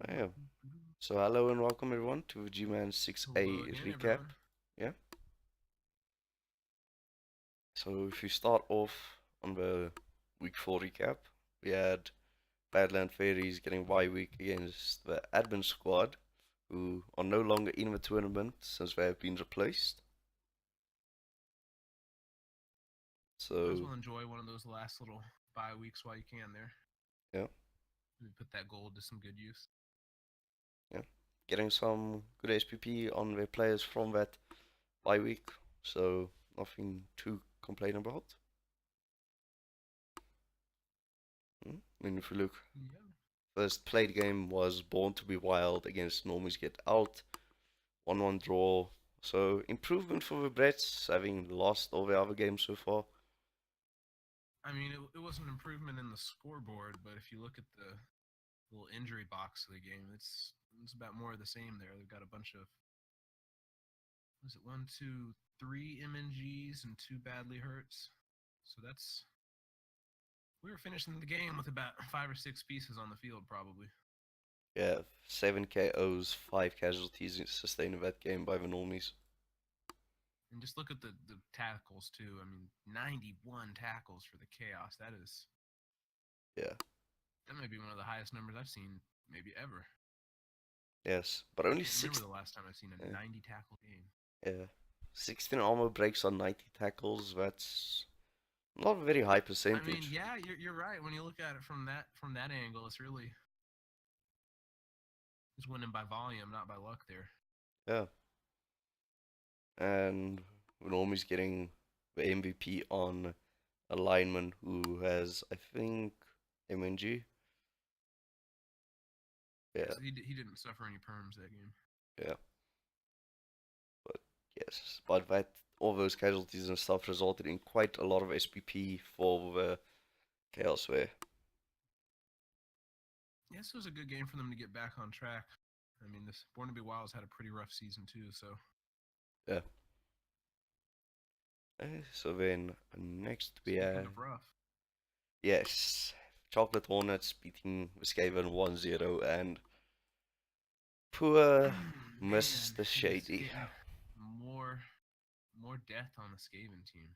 Yeah. So hello and welcome everyone to GMan Hello 6A again, recap. everyone. Yeah. So if you start off on the week 4 recap, we had Badland Fairies getting bye week against the admin squad, who are no longer in the tournament since they have been replaced. Might as So well enjoy one of those last little bye weeks while you can there. yeah, Maybe put that gold to some good use. yeah, getting some good SPP on their players from that bye week. So nothing to complain about. I mean, if you look, Yeah. first played game was Born to be Wild against Normies Get Out, 1-1 draw. So improvement for the Brits, having lost all the other games so far. I mean, it was an improvement in the scoreboard, but if you look at the little injury box of the game, it's about more of the same there. They've got a bunch of, was it one, two, three MNGs and two badly hurts. So we were finishing the game with about 5 or 6 pieces on the field, probably. Yeah, 7 KOs, 5 casualties sustained in that game by the Normies. And just look at the tackles too. I mean, 91 tackles for the Chaos. Yeah, That may be one of the highest numbers I've seen maybe ever. yes, but only Can't remember 6. the last time I've seen a Yeah, 90 tackle game. yeah. 16 armor breaks on 90 tackles. That's not a very high I mean, percentage. yeah, you're right. When you look at it from that angle, it's really just winning by volume, not by luck there. Yeah, and the Normies getting the MVP on a lineman who has, I think, MNG. Yeah, Yes, he didn't suffer any perms that game. yeah. But yes, but that all those casualties and stuff resulted in quite a lot of SPP for the Chaos there. Yes, it was a good game for them to get back on track. I mean, this Born to Be Wild's had a pretty rough season too, so Yeah. So then next we speaking have of rough, yes, Chocolate Hornets beating Skaven 1-0 and poor man, Mr. it is Shady. getting more death on the Skaven team.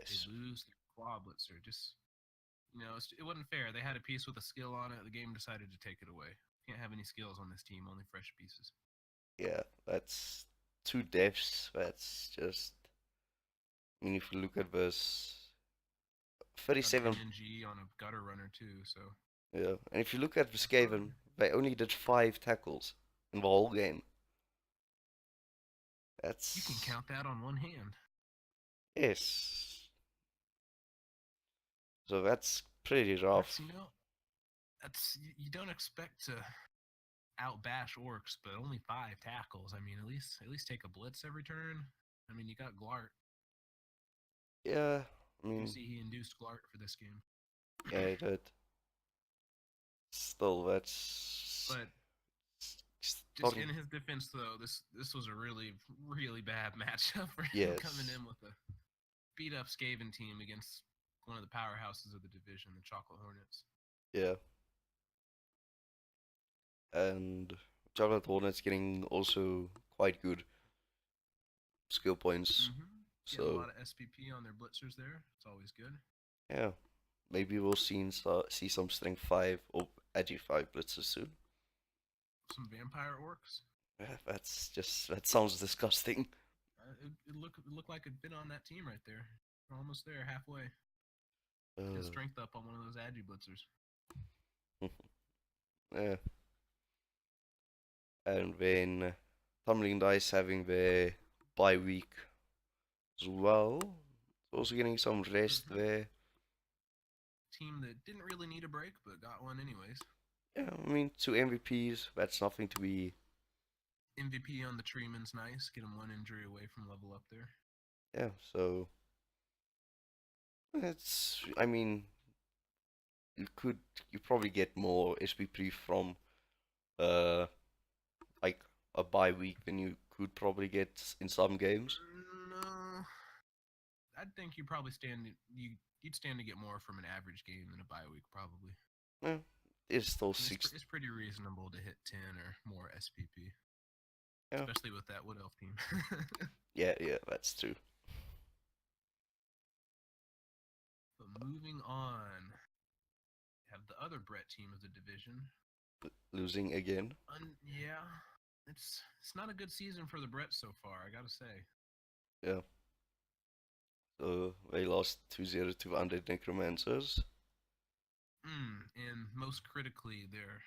They Yes. lose their claw blitzer. Just it wasn't fair. They had a piece with a skill on it. The game decided to take it away. Can't have any skills on this team. Only fresh pieces. Yeah, that's two deaths. That's just I mean if you look at this Got an 37. MNG on a gutter runner too. So Yeah. And if you look at the that's rough. Skaven, they only did 5 tackles in the whole game. You can That's count that on one hand. yes. So that's pretty That's rough. that's you don't expect to outbash orcs, but only 5 tackles. I mean, at least take a blitz every turn. I mean, you got Glart. Yeah, I You mean, see, he induced Glart for this game. yeah, it did. Still, that's But just starting. in his defense, though, this was a really bad matchup for him coming Yes, in with a beat up Skaven team against one of the powerhouses of the division, the Chocolate Hornets. yeah, and Chocolate Hornets getting also quite good skill points. Getting a So lot of SPP on their blitzers there. It's always good. yeah, maybe we'll see some Strength 5 or Agi 5 blitzers soon. Some vampire orcs. Yeah, that sounds disgusting. It looked like it'd been on that team right there. Almost there, halfway. Get Uh, strength up on one of those Agi blitzers. yeah, and then Tumbling Dice having their bye week as well. Also getting some rest Mm-hmm. there. Team that didn't really need a break, but got one anyways. Yeah, I mean, 2 MVPs, that's nothing to be. MVP on the Treeman's nice. Get him one injury away from level up there. Yeah, so I mean, you could, you probably get more SPP from, uh, like a bye week than you could probably get in some games. No, I think you'd stand to get more from an average game than a bye week, probably. Yeah, There's still It's, six. it's pretty reasonable to hit 10 or more SPP, Yeah, especially with that Wood Elf team. yeah, that's true. But moving on, have the other Brett team of the division. Losing again. Yeah, it's not a good season for the Bretts so far, I gotta say. Yeah. So they lost 2-0 to Undead Necromancers. And most critically, their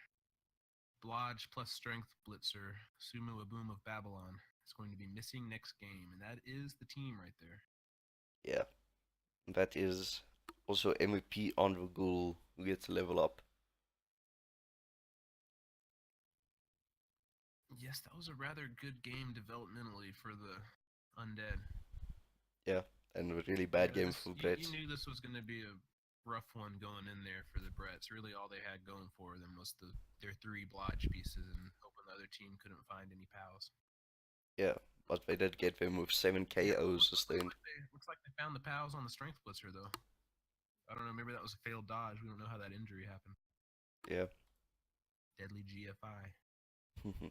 Blodge plus Strength Blitzer, Sumu Aboom of Babylon, is going to be missing next game, and that is the team right there. Yeah. That is also MVP on the Ghoul who gets a level up. Yes, that was a rather good game developmentally for the Undead. Yeah. And a really bad game for You Brett. knew this was going to be a rough one going in there for the Bretts. Really, all they had going for them was their three Blodge pieces and hoping the other team couldn't find any pals. Yeah. But they did get them with 7 Yeah, KOs sustained. looks like they found the pals on the Strength Blitzer though. I don't know. Maybe that was a failed dodge. We don't know how that injury happened. Yeah. Deadly GFI.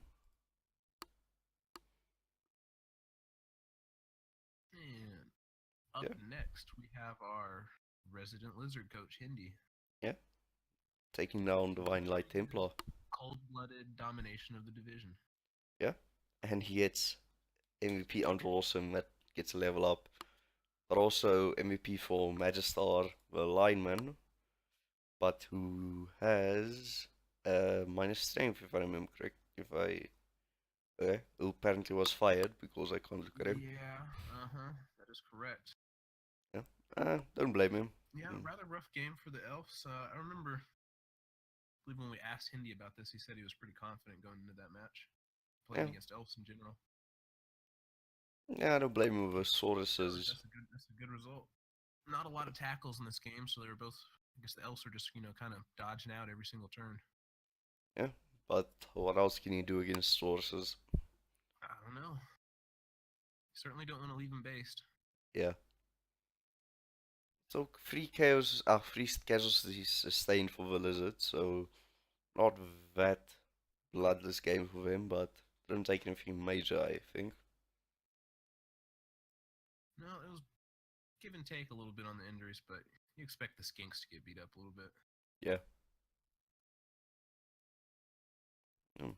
And up Yeah. next, we have our resident lizard coach, Hindi. Yeah. Taking down Divine Light Templar. Cold-blooded domination of the division. Yeah. And he gets MVP under Awesome that gets a level up. But also MVP for Magistar, the lineman, but who has minus strength, if I remember correct. If I who apparently was fired because I can't look at him. Yeah, that is correct. Yeah, don't blame him. Yeah, Mm, rather rough game for the elves. I remember, I believe when we asked Hindi about this, he said he was pretty confident going into that match, playing yeah, against elves in general. yeah, I don't blame him with the Sauruses. That's a good result. Not a lot of tackles in this game, so they were both. I guess the elves are just kind of dodging out every single turn. Yeah, but what else can you do against Sauruses? I don't know. Certainly don't want to leave him based. Yeah. So free chaos, free casualties sustained for the lizard, so not that bloodless game for them, but didn't take anything major, I think. No, it was give and take a little bit on the injuries, but you expect the Skinks to get beat up a little bit. Yeah. Mm,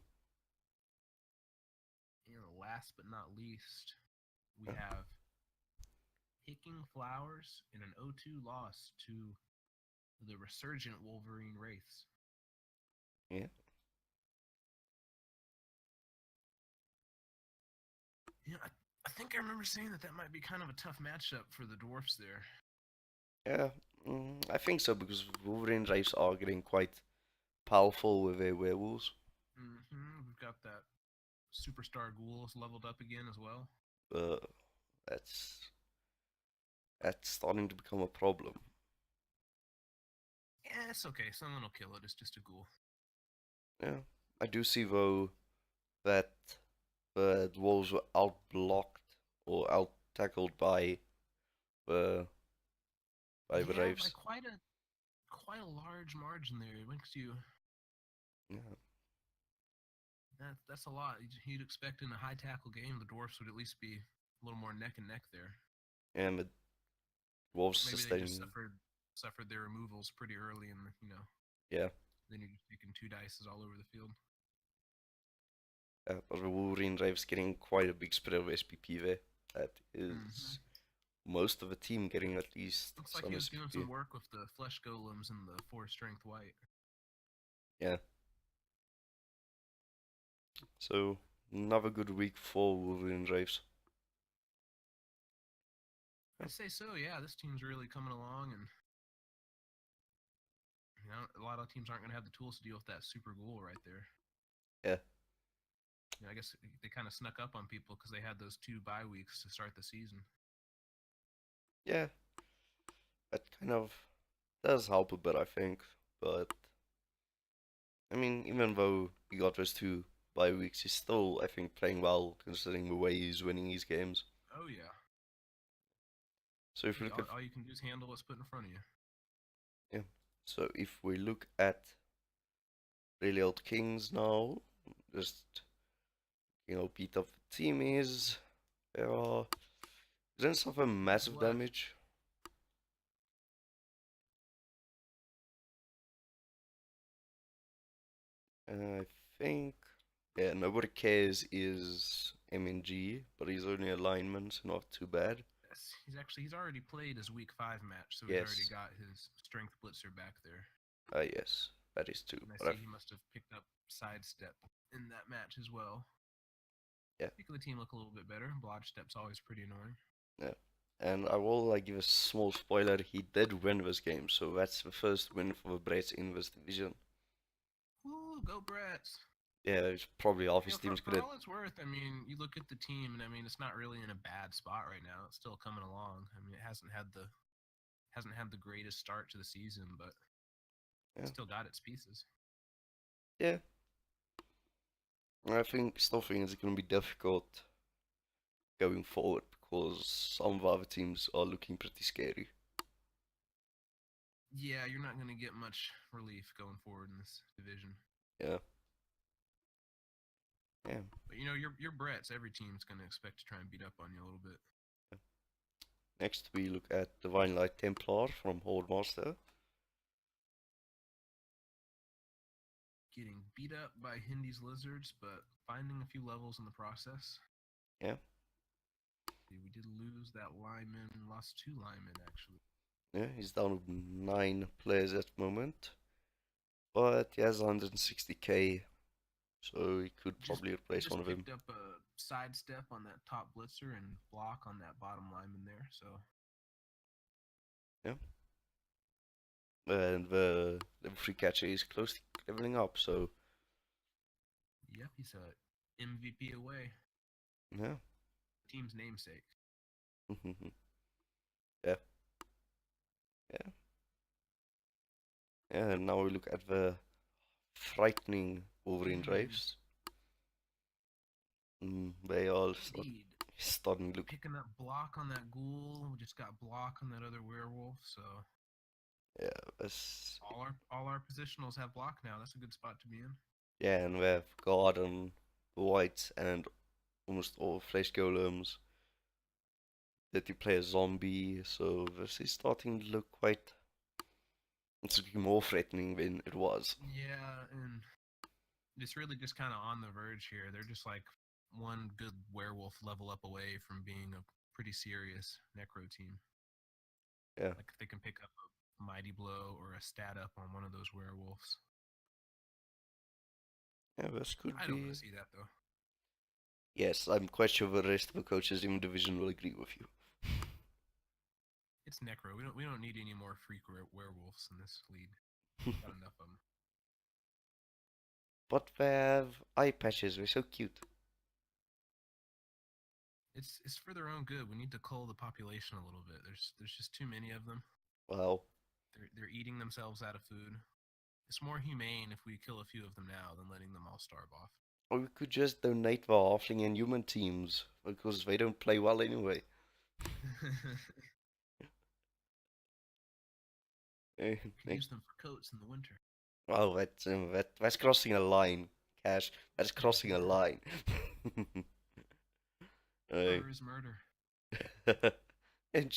And last but not least, we yeah. have Picking Flowers in an 0-2 loss to the resurgent Wolverine Wraiths. Yeah. I think I remember saying that might be kind of a tough matchup for the dwarfs there. Yeah, I think so because Wolverine race are getting quite powerful with their werewolves. We've got that superstar ghouls leveled up again as well. Uh, that's that's starting to become a problem. Yeah, it's okay. Someone will kill it. It's just a ghoul. Yeah, I do see though that the wolves were outblocked or out tackled the the Yeah, by raves. quite a large margin there. It makes you Yeah, that's a lot. You'd expect in a high tackle game the dwarfs would at least be a little more neck and neck there. and the wolves Maybe they just sustain. suffered their removals pretty early, and Yeah, then you're just taking two dices all over the field. but the Wolverine raves getting quite a big spread of SPP there. That is most of the team getting at least Looks like some he was doing SPP. some work with the flesh golems and the 4 strength white. Yeah. So another good week for Wolverine Raves. I'd say so. Yeah, this team's really coming along, and a lot of teams aren't going to have the tools to deal with that super ghoul right there. Yeah. I guess they kind of snuck up on people because they had those 2 bye weeks to start the season. Yeah. That kind of does help a bit, I think. But I mean, even though he got those 2 bye weeks, he's still, I think, playing well considering the way he's winning his games. Oh yeah. So if we Hey, look at all you can do is handle what's put in front of you. yeah. So if we look at really old kings now. Just beat up the teamies. They are didn't suffer Who's massive left? damage. I think nobody cares is MNG, but he's only a lineman, so not too bad. Yes, he's already played his week 5 match, so he's already Yes, got his strength blitzer back there. yes, that is too. And I But see I've, he must have picked up sidestep in that match as well. yeah, Making the team look a little bit better. Blodge step's always pretty annoying. yeah. And I will give a small spoiler. He did win this game, so that's the first win for the Brits in this division. Ooh, go Brats! Yeah, it's probably half You his know, for, team's for gonna. all it's worth, I mean, you look at the team, and I mean, it's not really in a bad spot right now. It's still coming along. I mean, it hasn't had the greatest start to the season, but Yeah, it's still got its pieces. yeah. I still think it's gonna be difficult going forward because some of the other teams are looking pretty scary. Yeah, you're not going to get much relief going forward in this division. Yeah, yeah. But you know, your Brets. Every team's going to expect to try and beat up on you a little bit. Next, we look at Divine Light Templar from Hordemaster. Getting beat up by Hindy's Lizards, but finding a few levels in the process. Yeah, We did lose that lineman, lost 2 linemen actually. yeah. He's down with 9 players at the moment, but he has 160k, so he could Just probably he replace one just of him. picked up a sidestep on that top blitzer and block on that bottom lineman there. So Yeah, and the level 3 catcher is close to leveling up, so yep, he's a MVP away. yeah. Team's namesake. Yeah, yeah, yeah. And now we look at the frightening Wolverine GMan, drives. They all indeed. starting to look. Picking up block on that ghoul. We just got block on that other werewolf. So Yeah, that's all our positionals have block now. That's a good spot to be in. yeah, and we have guard on the whites and almost all flesh golems that you play a zombie, so this is starting to look quite. It's looking more threatening than it was. Yeah, and it's really just kind of on the verge here. They're just like one good werewolf level up away from being a pretty serious necro team. Yeah, Like if they can pick up a mighty blow or a stat up on one of those werewolves. yeah, this could I don't want be. to see that though. Yes, I'm quite sure the rest of the coaches in the division will agree with you. It's necro. We don't need any more freak werewolves in this league. Got enough of them. But they have eye patches, they're so cute. It's for their own good. We need to cull the population a little bit. There's just too many of them. Wow. They're eating themselves out of food. It's more humane if we kill a few of them now than letting them all starve off. Or we could just donate the halfling and human teams because they don't play well anyway. Could use them for coats in the winter. Oh, that's crossing a line, Cash. That's crossing a line. Uh, Murder is murder. and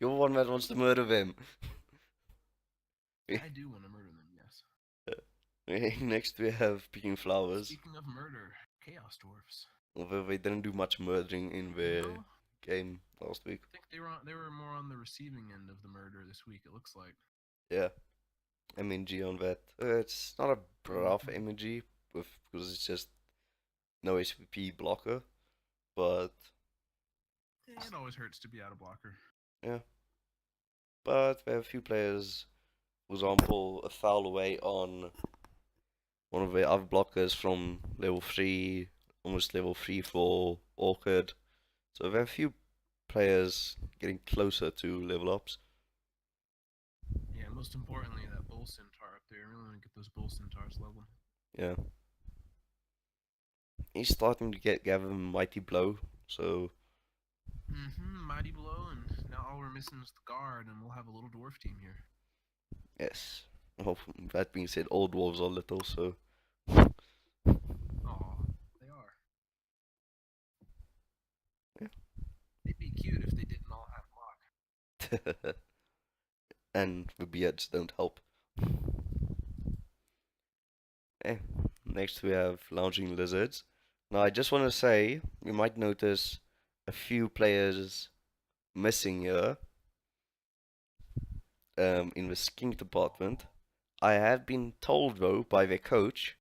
you're one that wants to murder them. I do want to murder them, yes. Next we have picking flowers. Speaking of murder, Chaos Dwarfs. Although they didn't do much murdering in You the know, game last week. I think they were more on the receiving end of the murder this week. It looks like. Yeah, MNG on that. It's not a rough Mm-hmm. MNG because it's just no HPP blocker, but It always hurts to be out of blocker. yeah. But we have a few players, for example, a foul away on one of the other blockers from level 3, almost level 3 for Orchid. So we have a few players getting closer to level ups. Yeah, most importantly, that bull centaur up there. I really want to get those bull centaurs leveled. Yeah. He's starting to gather mighty blow, so Mighty blow, and now all we're missing is the guard, and we'll have a little dwarf team here. yes. Well, that being said, all dwarves are little, so Aw, they are. yeah. They'd be cute if they didn't all have block. And the beards don't help. Eh. Next we have lounging lizards. Now I just want to say you might notice a few players missing here in the skink department. I have been told though by their coach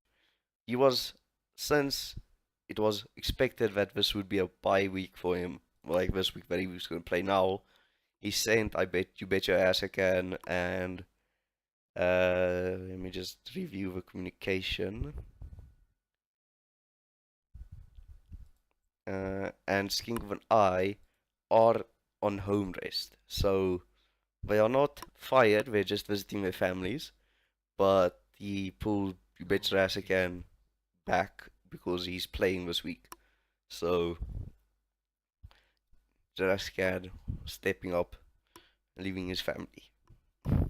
he was since it was expected that this would be a bye week for him, like this week that he was going to play now. He sent I bet your ass I can and let me just review the communication. And Skink of an Eye are on home rest. So they are not fired, they're just visiting their families. But he pulled Bet Rasakan back because he's playing this week. So Rasakan stepping up, leaving his family. But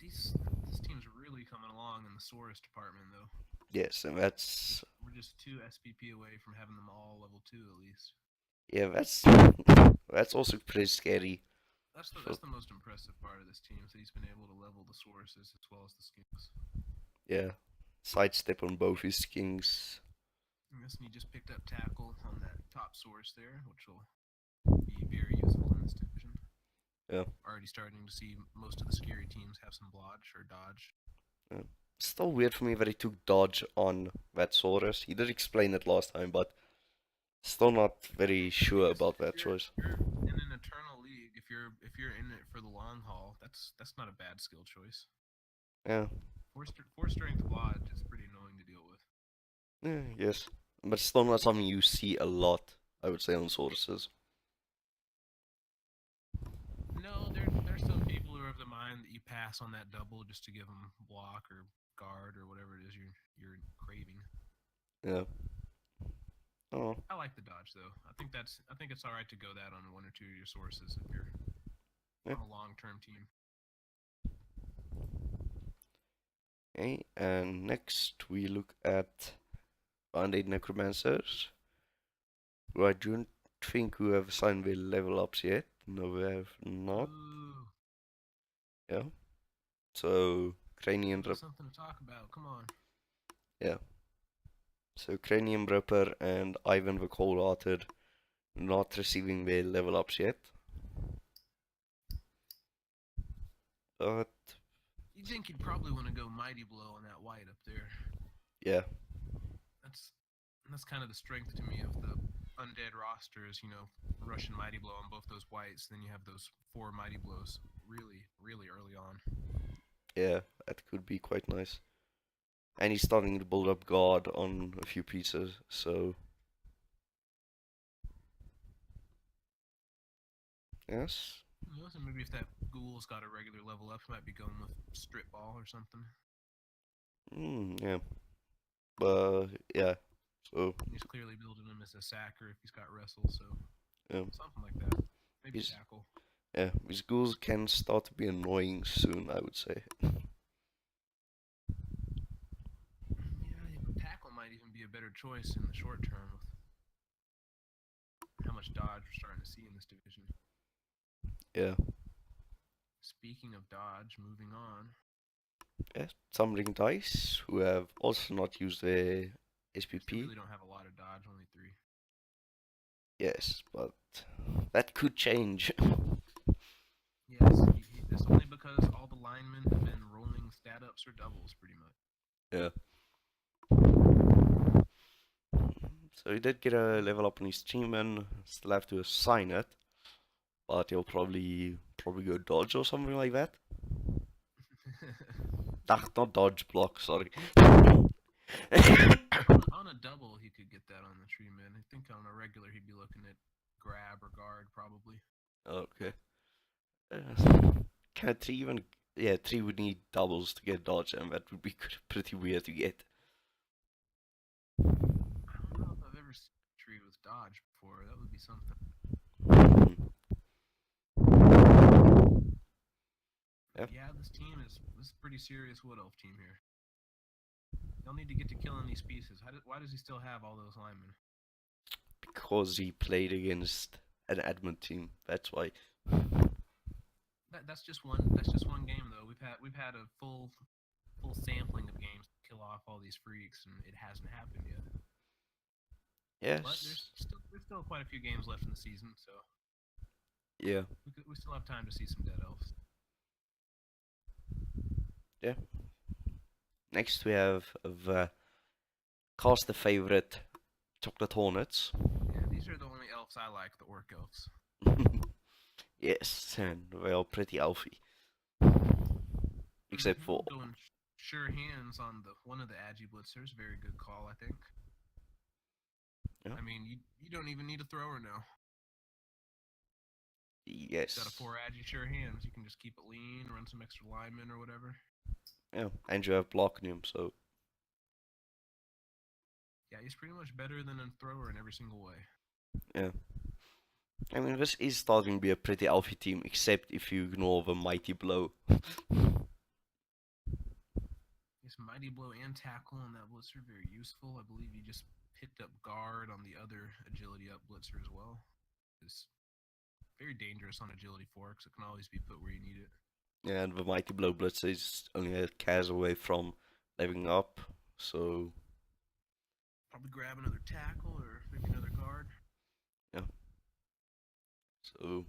this team's really coming along in the Saurus department, though. Yes, and that's We're just 2 SPP away from having them all level 2 at least. yeah, that's also pretty scary. That's the most impressive part of this team. So he's been able to level the Sauruses as well as the Skinks. Yeah, sidestep on both his kings. And he just picked up tackle on that top source there, which will be very useful in this division. Yeah. Already starting to see most of the scary teams have some blodge or dodge. Yeah. Still weird for me that he took dodge on that Saurus. He did explain it last time, but still not very sure about that choice. You're in an Eternal League. If you're in it for the long haul, that's not a bad skill choice. Yeah. Four strength blodge is pretty annoying to deal with. Yeah, yes. But still not something you see a lot, I would say, on Sauruses. No, there's some people who are of the mind that you pass on that double just to give them block or guard or whatever it is you're craving. Yeah. Oh. I like the dodge though. I think it's all right to go that on one or two of your sources if you're on a long-term team. Okay, and next we look at Band-Aid Necromancers, who I don't think who have signed their level ups yet. No, we have not. Ooh. Yeah. So Cranium Ripper. Something to talk about. Come on. Yeah. So Cranium Ripper and Ivan the Cold-Hearted not receiving their level ups yet. But you think you'd probably want to go Mighty Blow on that white up there. Yeah. That's kind of the strength to me of the undead rosters, Russian Mighty Blow on both those whites, then you have those 4 Mighty Blows really, really early on. Yeah, that could be quite nice. And he's starting to build up guard on a few pieces, so yes. So maybe if that ghoul's got a regular level up, he might be going with Strip Ball or something. Yeah. But yeah, so he's clearly building him as a sacker if he's got wrestle, so yeah. Something like that. Maybe tackle. Yeah, these ghouls can start to be annoying soon, I would say. Yeah, tackle might even be a better choice in the short term with how much dodge we're starting to see in this division. Yeah. Speaking of dodge, moving on. Yeah, Tumbling Dice, who have also not used their SPP. They really don't have a lot of dodge, only 3. Yes, but that could change. Yes, it's only because all the linemen have been rolling stat ups or doubles pretty much. Yeah. So he did get a level up on his GMan, still have to assign it, but he'll probably go dodge or something like that. Not dodge, block, sorry. on a double, he could get that on the tree, man. I think on a regular, he'd be looking at grab or guard, probably. Okay. Can a tree even... Yeah, tree would need doubles to get dodge, and that would be pretty weird to get. I don't know if I've ever seen a tree with dodge before. That would be something. Yeah, Yeah, this is pretty serious Wood Elf team here. They'll need to get to killing these pieces. Why does he still have all those linemen? because he played against an admin team. That's why. That's just one game though. We've had a full sampling of games to kill off all these freaks, and it hasn't happened yet. But Yes. there's still quite a few games left in the season, so Yeah. we still have time to see some dead elves. Yeah. Next we have the caster favorite chocolate hornets. Yeah, these are the only elves I like, the orc elves. Yes, and they are pretty elfy. Except for Going sure hands on the one of the Agi Blitzers. Very good call, I think. yeah. I mean, you don't even need a thrower now. Yes. Got a 4 Agi sure hands. You can just keep it lean, run some extra linemen or whatever. Yeah, and you have blocking him, so Yeah, he's pretty much better than a thrower in every single way. yeah. I mean, this is starting to be a pretty elfy team, except if you ignore the mighty blow. Yes, mighty blow and tackle on that blitzer, very useful. I believe you just picked up guard on the other agility up blitzer as well. It's very dangerous on agility 4 because it can always be put where you need it. Yeah, and the mighty blow blitzer is only a cast away from leveling up, so Probably grab another tackle or maybe another guard. yeah. So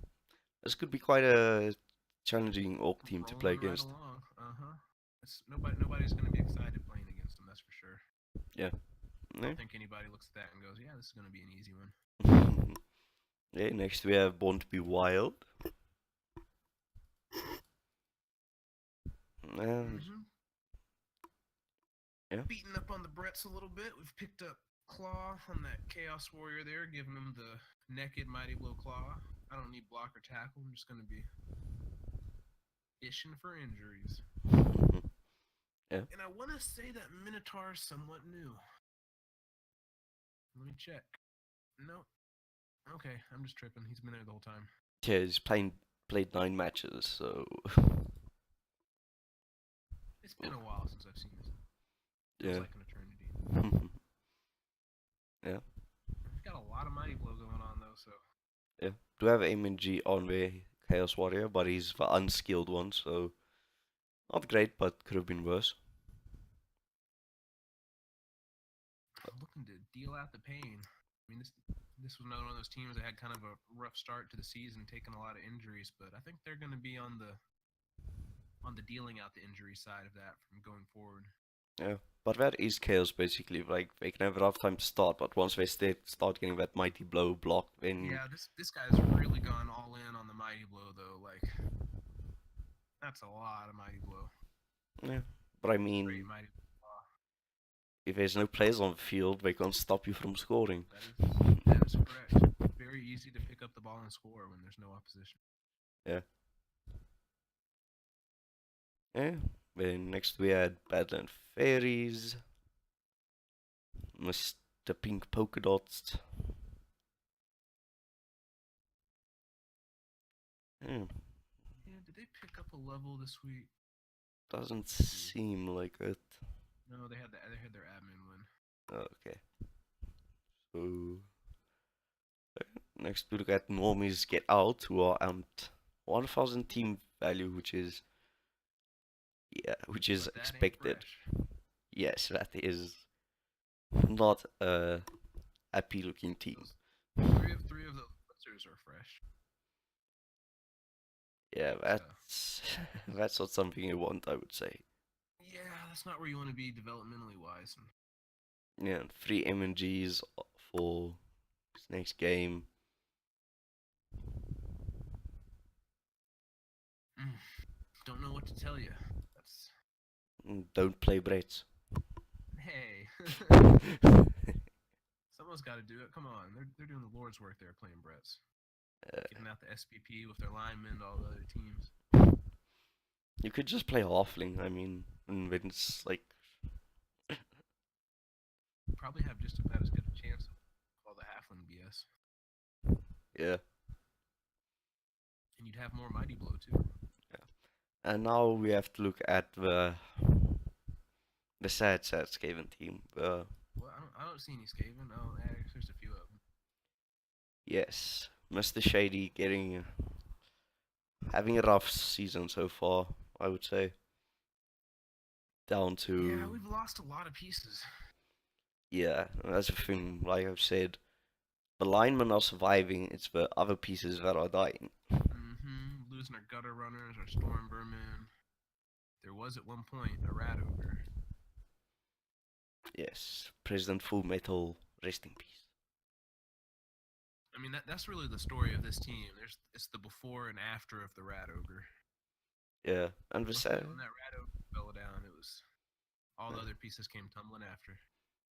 this could be quite a challenging orc team to play Rolling right against. along. Nobody's going to be excited playing against them. That's for sure. Yeah. I Yeah. don't think anybody looks at that and goes, "Yeah, this is going to be an easy one." Yeah. Next we have Born to Be Wild. And yeah. Beating up on the Bretts a little bit. We've picked up Claw on that Chaos Warrior there, giving him the naked Mighty Blow Claw. I don't need block or tackle. I'm just going to be ishing for injuries. Yeah. And I want to say that Minotaur is somewhat new. Let me check. Nope. Okay, I'm just tripping. He's been there the whole time. Yeah, he's played 9 matches, so It's been a while since I've seen this. Feels yeah. like an eternity. Yeah. He's got a lot of Mighty Blow going on though, so Yeah. Do have MNG on the Chaos Warrior, but he's the unskilled one, so not great, but could have been worse. I'm looking to deal out the pain. I mean, this was another one of those teams that had kind of a rough start to the season, taking a lot of injuries, but I think they're going to be on the dealing out the injury side of that from going forward. Yeah. But that is Chaos basically. Like they can have a rough time to start, but once they start getting that mighty blow block, then Yeah, this guy's really gone all in on the Mighty Blow though. Like that's a lot of Mighty Blow. yeah. But I mean, Great Mighty Blow. if there's no players on the field, they can't stop you from scoring. That is correct. Very easy to pick up the ball and score when there's no opposition. Yeah. Yeah. Then next we had Badland Fairies, Mr. Pink Polka Dots. Yeah. Yeah, did they pick up a level this week? Doesn't seem like it. No, they had their admin win. Okay. So next we look at Normies Get Out, who are 1000 team value, which is expected. Yes, that is not a happy looking team. Three of those blitzers are fresh. Yeah, that's not something you want, I would say. Yeah, that's not where you want to be developmentally wise. Yeah, 3 MNGs for this next game. Don't know what to tell you. That's Don't play Brits. hey. Someone's got to do it. Come on, they're doing the Lord's work there, playing Bretts, getting out the SPP with their linemen, all the other teams. You could just play Halfling. I mean, and it's like Probably have just about as good a chance of all the Halfling BS. yeah. And you'd have more Mighty Blow too. Yeah. And now we have to look at the sad Skaven team. Well, I don't see any Skaven. Oh, actually, there's a few of them. Yes, Mr. Shady having a rough season so far, I would say. Down Yeah, to we've lost a lot of pieces. yeah, that's the thing. Like I've said, the linemen are surviving. It's the other pieces that are dying. Losing our gutter runners, our storm vermin. There was at one point a rat ogre. Yes, President Full Metal, rest in peace. I mean, that's really the story of this team. It's the before and after of the rat ogre. Yeah, and the When sad. that rat ogre fell down, it was all the other pieces came tumbling after.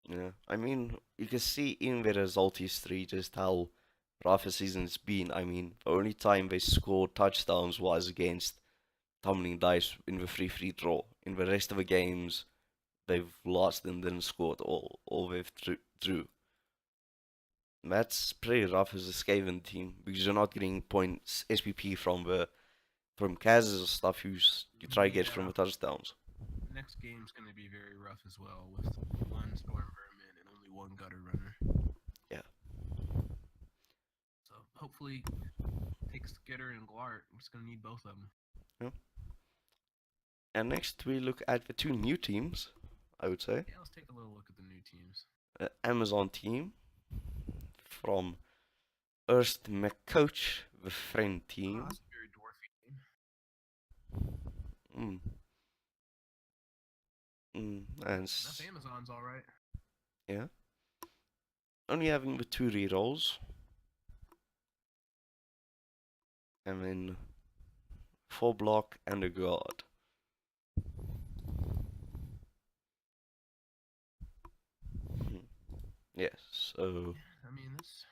Yeah, I mean, you can see in the result history just how rough a season it's been. I mean, the only time they scored touchdowns was against Tumbling Dice in the 3-3 draw. In the rest of the games, they've lost and then scored all the way through. That's pretty rough as a Skaven team because you're not getting points SPP from Kaz's stuff you try to get from the touchdowns. The next game's going to be very rough as well, with one storm vermin and only one gutter runner. Yeah. So hopefully, take Skitter and Glart. I'm just going to need both of them. Yeah. And next we look at the two new teams, I would say. Yeah, let's take a little look at the new teams. Amazon team from Erst McCoach, the friend team. Oh, that's a very dwarfy Mm. team. And That's Amazon's alright. yeah. Only having the two rerolls. And then 4 block and a guard. Yes, so I mean, it's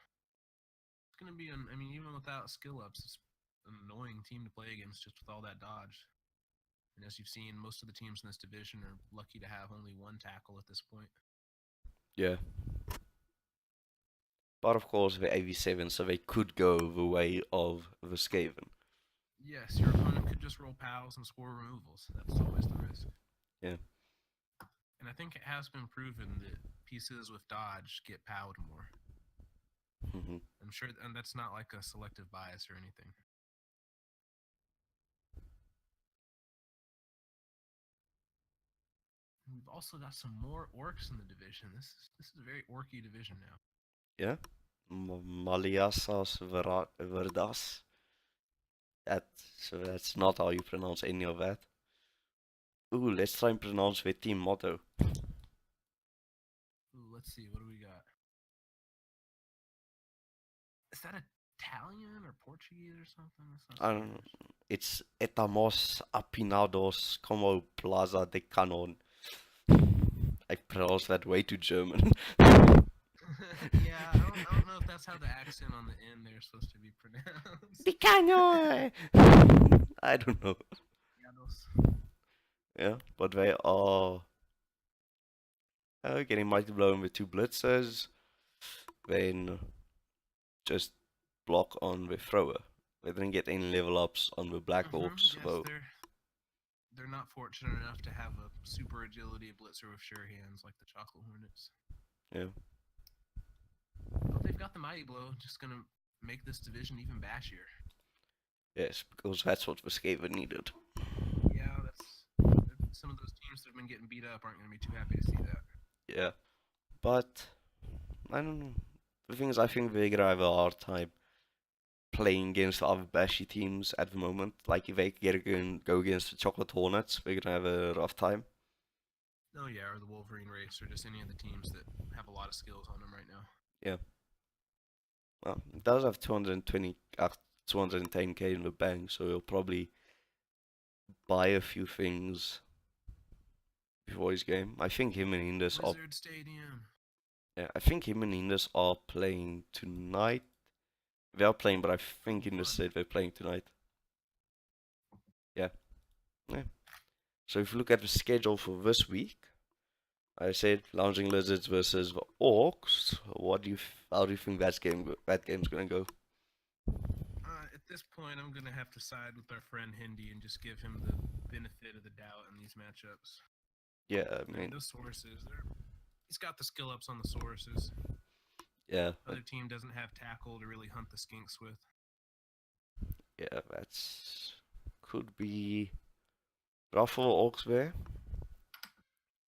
gonna be. I mean, even without skill ups, it's an annoying team to play against just with all that dodge. And as you've seen, most of the teams in this division are lucky to have only one tackle at this point. yeah. But of course, the AV7, so they could go the way of the Skaven. Yes, your opponent could just roll pals and score removals. That's always the risk. Yeah. And I think it has been proven that pieces with dodge get powed more. I'm sure, and that's not like a selective bias or anything. We've also got some more orcs in the division. This is a very orky division now. Yeah. Maliasas Verdas. That's not how you pronounce any of that. Ooh, let's try and pronounce the team motto. Ooh, let's see. What do we got? Is that Italian or Portuguese or something? I don't know. It's Etamos apinados como plaza de canon. I pronounced that way too German. Yeah, I don't know if that's how the accent on the end there is supposed to be pronounced. De canon! I don't know. Yeah, but they are getting mighty blown with 2 blitzers. Then just block on the thrower. They didn't get any level ups on the Black Wolves, yes, though. They're not fortunate enough to have a super agility blitzer with sure hands like the Chocolate Hornets. Yeah. But they've got the Mighty Blow, just gonna make this division even bashier. Yes, because that's what the Skaven needed. Yeah, that's some of those teams that have been getting beat up aren't gonna be too happy to see that. Yeah, but I don't know. The thing is, I think they're gonna have a hard time playing against other bashy teams at the moment. Like if they go against the Chocolate Hornets, they're gonna have a rough time. Oh yeah, or the Wolverine race, or just any of the teams that have a lot of skills on them right now. Yeah. Well, it does have 210k in the bank, so he'll probably buy a few things before his game. I think him and Indus are. Blizzard Stadium. Yeah, I think him and Indus are playing tonight. They are playing, but I think Indus said they're playing tonight. Yeah. So if you look at the schedule for this week, I said Lounging Lizards versus the Orcs. How do you think that game's gonna go? At this point, I'm gonna have to side with our friend Hindi and just give him the benefit of the doubt in these matchups. Yeah, I mean, those sources, he's got the skill ups on the sources. yeah, Other team doesn't have tackle to really hunt the skinks with. yeah, that's could be rough for Orcs there.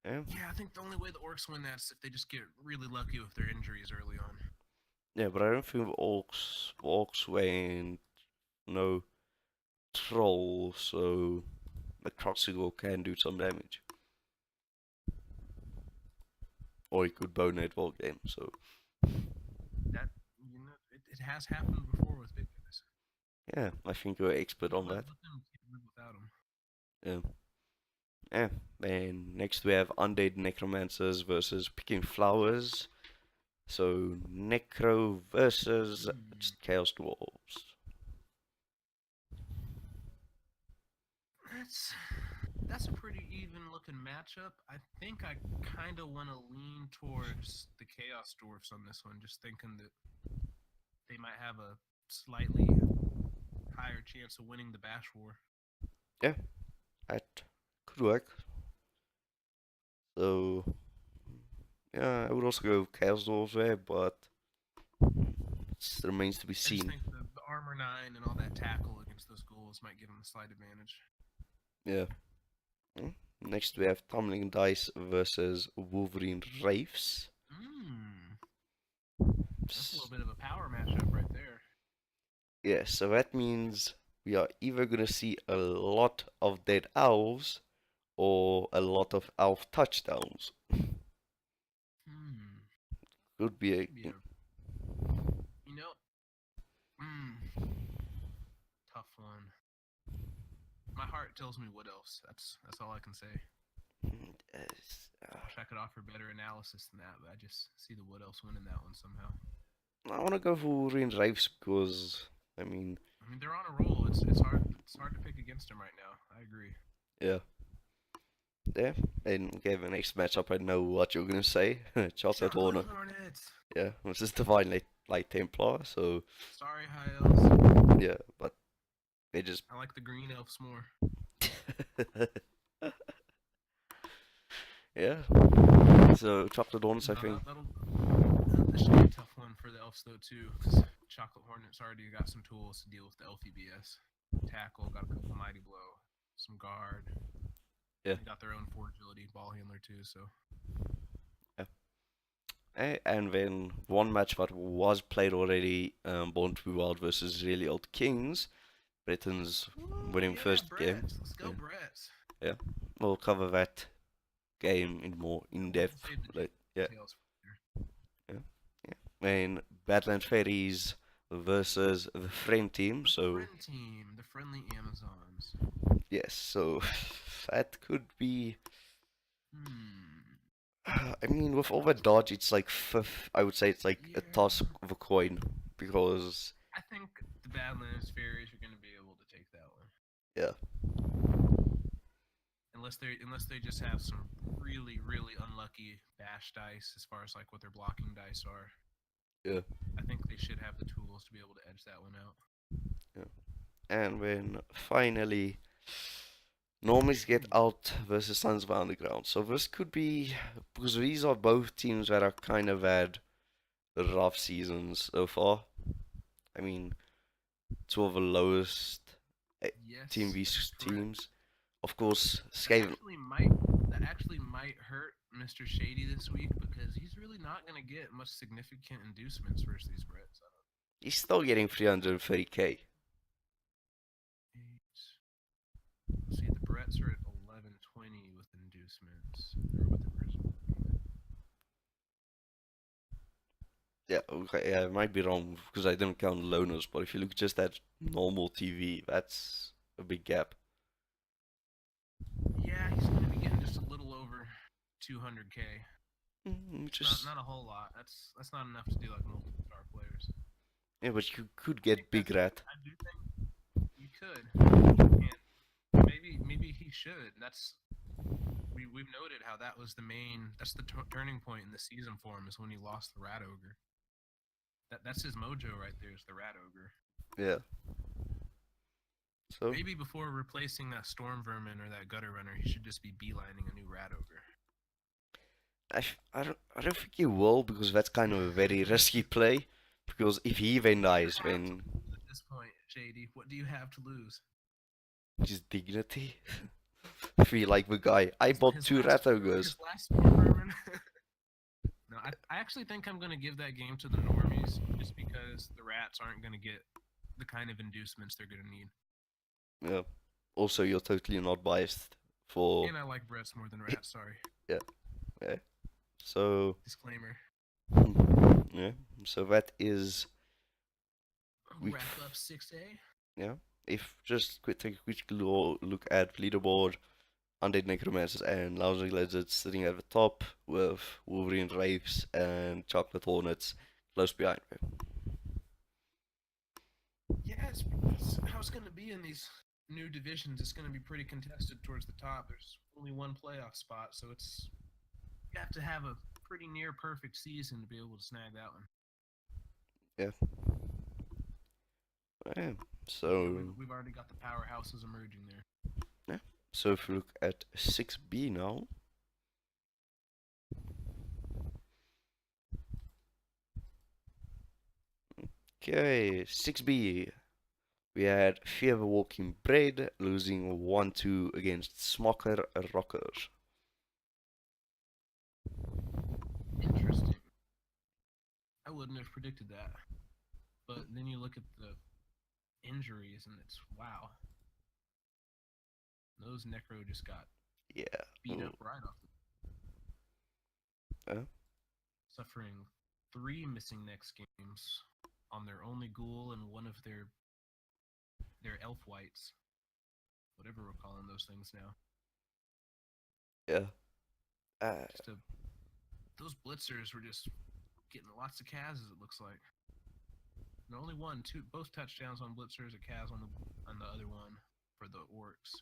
Yeah, Yeah, I think the only way the Orcs win that's if they just get really lucky with their injuries early on. yeah, but I don't think Orcs went no troll, so the Croxigal can do some damage. Or he could bone it all game, so That it has happened before with big guys. yeah, I think you're expert on Let that. them live without him. Yeah. Yeah. Then next we have Undead Necromancers versus Picking Flowers. So Necro versus Chaos Dwarves. That's a pretty even looking matchup. I think I kind of want to lean towards the Chaos Dwarfs on this one, just thinking that they might have a slightly higher chance of winning the Bash War. Yeah, that could work. So yeah, I would also go Chaos Dwarves there, but it remains to be I just seen. think the Armor 9 and all that tackle against those ghouls might give them a slight advantage. Yeah. Next we have Tumbling Dice versus Wolverine Wraiths. That's a little bit of a power matchup right there. Yeah, so that means we are either gonna see a lot of dead elves or a lot of elf touchdowns. Could be a You know, tough one. My heart tells me Wood Elves. That's all I can say. Wish I could offer better analysis than that, but I just see the Wood Elves winning that one somehow. I want to go for Wolverine Wraiths because I mean they're on a roll. It's hard to pick against them right now. I agree. yeah. Yeah, and okay, the next matchup I know what you're gonna say. Chocolate Hornet. Hornets. Yeah, this is Divine Light Templar, so Sorry, High Elves. yeah, but they just I like the Green Elves more. yeah. So Chocolate Hornets, I think. This should be a tough one for the Elves though too, because Chocolate Hornets already got some tools to deal with the Elfie BS. Tackle, got a couple Mighty Blow, some guard. Yeah. They got their own 4 agility ball handler too, so. And then one match that was played already, Born to be Wild versus Really Old Kings. Britain's winning first Brett. game. Let's go, Brett. Yeah, we'll cover that game in more in depth. Yeah. Yeah. And Badlands Fairies versus the Friend Team. So Friend Team, the friendly Amazons. yes, so that could be. I mean, with all the dodge, it's like fifth. I would say it's like a toss of a coin because. I think the Badlands Fairies are going to be able to take that one. Yeah. Unless they just have some really unlucky bash dice as far as like what their blocking dice are. Yeah. I think they should have the tools to be able to edge that one out. Yeah. And then finally, Normies Get Out versus Sons of Underground. So this could be because these are both teams that are kind of had rough seasons so far. I mean, two of the lowest Team V teams. Of course, Skaven. That actually might hurt Mr. Shady this week because he's really not going to get much significant inducements versus these Brits. He's still getting 330k. See, the Bretts are at 1120 with inducements. Or with the original. Yeah, okay, yeah, I might be wrong because I didn't count loaners, but if you look just at normal TV, that's a big gap. Yeah, he's going to be getting just a little over 200k. Just not a whole lot. That's not enough to do like multiple star players. Yeah, but you could get Big Rat. I do think you could, and maybe he should. We've noted how that was that's the turning point in the season for him is when he lost the Rat Ogre. That's his mojo right there is the Rat Ogre. Yeah. So Maybe before replacing that storm vermin or that gutter runner, he should just be beelining a new rat ogre. I don't think he will, because that's kind of a very risky play. Because if he then What do you dies, have to then lose at this point, JD? What do you have to lose? his dignity. I feel like the guy. I bought His two last rat ogres. his last storm vermin. No, I actually think I'm gonna give that game to the normies just because the rats aren't gonna get the kind of inducements they're gonna need. Yeah. Also, you're totally not biased for. And I like Brett's more than rats. Sorry. Yeah. Yeah. So. Disclaimer. Yeah. So that is week. Wrap up 6A. Yeah. If just take a quick look at leaderboard, Undead Necromancers and Lounging Lizards sitting at the top with Wolverine Wraiths and Chocolate Hornets close behind them. Yeah, it's how it's going to be in these new divisions. It's going to be pretty contested towards the top. There's only one playoff spot, so it's you have to have a pretty near perfect season to be able to snag that one. Yeah. Yeah. So we've already got the powerhouses emerging there. yeah. So if you look at 6B now. Okay, 6B. We had Fear the Walking Bread losing 1-2 against Smoker Rockers. Interesting. I wouldn't have predicted that. But then you look at the injuries and it's wow. Those Necro just got beat up right off the suffering 3 missing next games on their only ghoul and one of their elf whites. Whatever we're calling those things now. Yeah. Those blitzers were just getting lots of Kazs, it looks like. And only both touchdowns on blitzers, a Kaz on the other one for the orcs.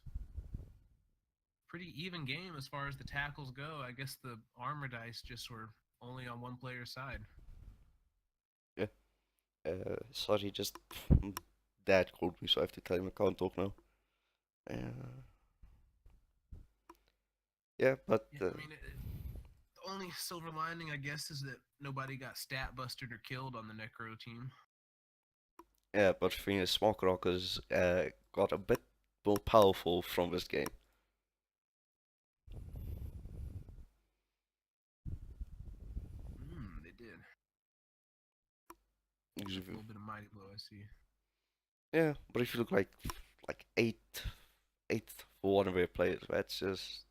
Pretty even game as far as the tackles go. I guess the armor dice just were only on one player's side. Yeah. Sorry, just Dad called me, so I have to tell him I can't talk now. Yeah, but I mean, the only silver lining, I guess, is that nobody got stat busted or killed on the Necro team. Yeah, but the thing is, Smoke Rockers got a bit more powerful from this game. They did. A little bit of mighty blow, I see. Yeah, but if you look like eighth for one of their players, that's just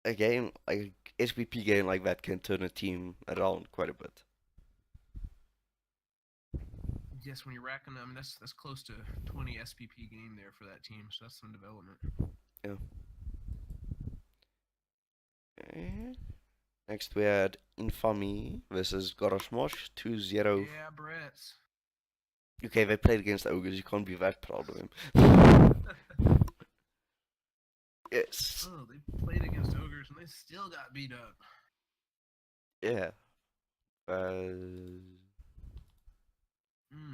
a game like SPP game like that can turn a team around quite a bit. Yes, when you're racking them, that's close to 20 SPP game there for that team, so that's some development. Yeah. Okay. Next we had Infamy versus Gorosmosh 2-0. Yeah, Brett's. Okay, they played against Ogres, you can't be that proud of him. Yes. Oh, they played against Ogres and they still got beat up. Yeah.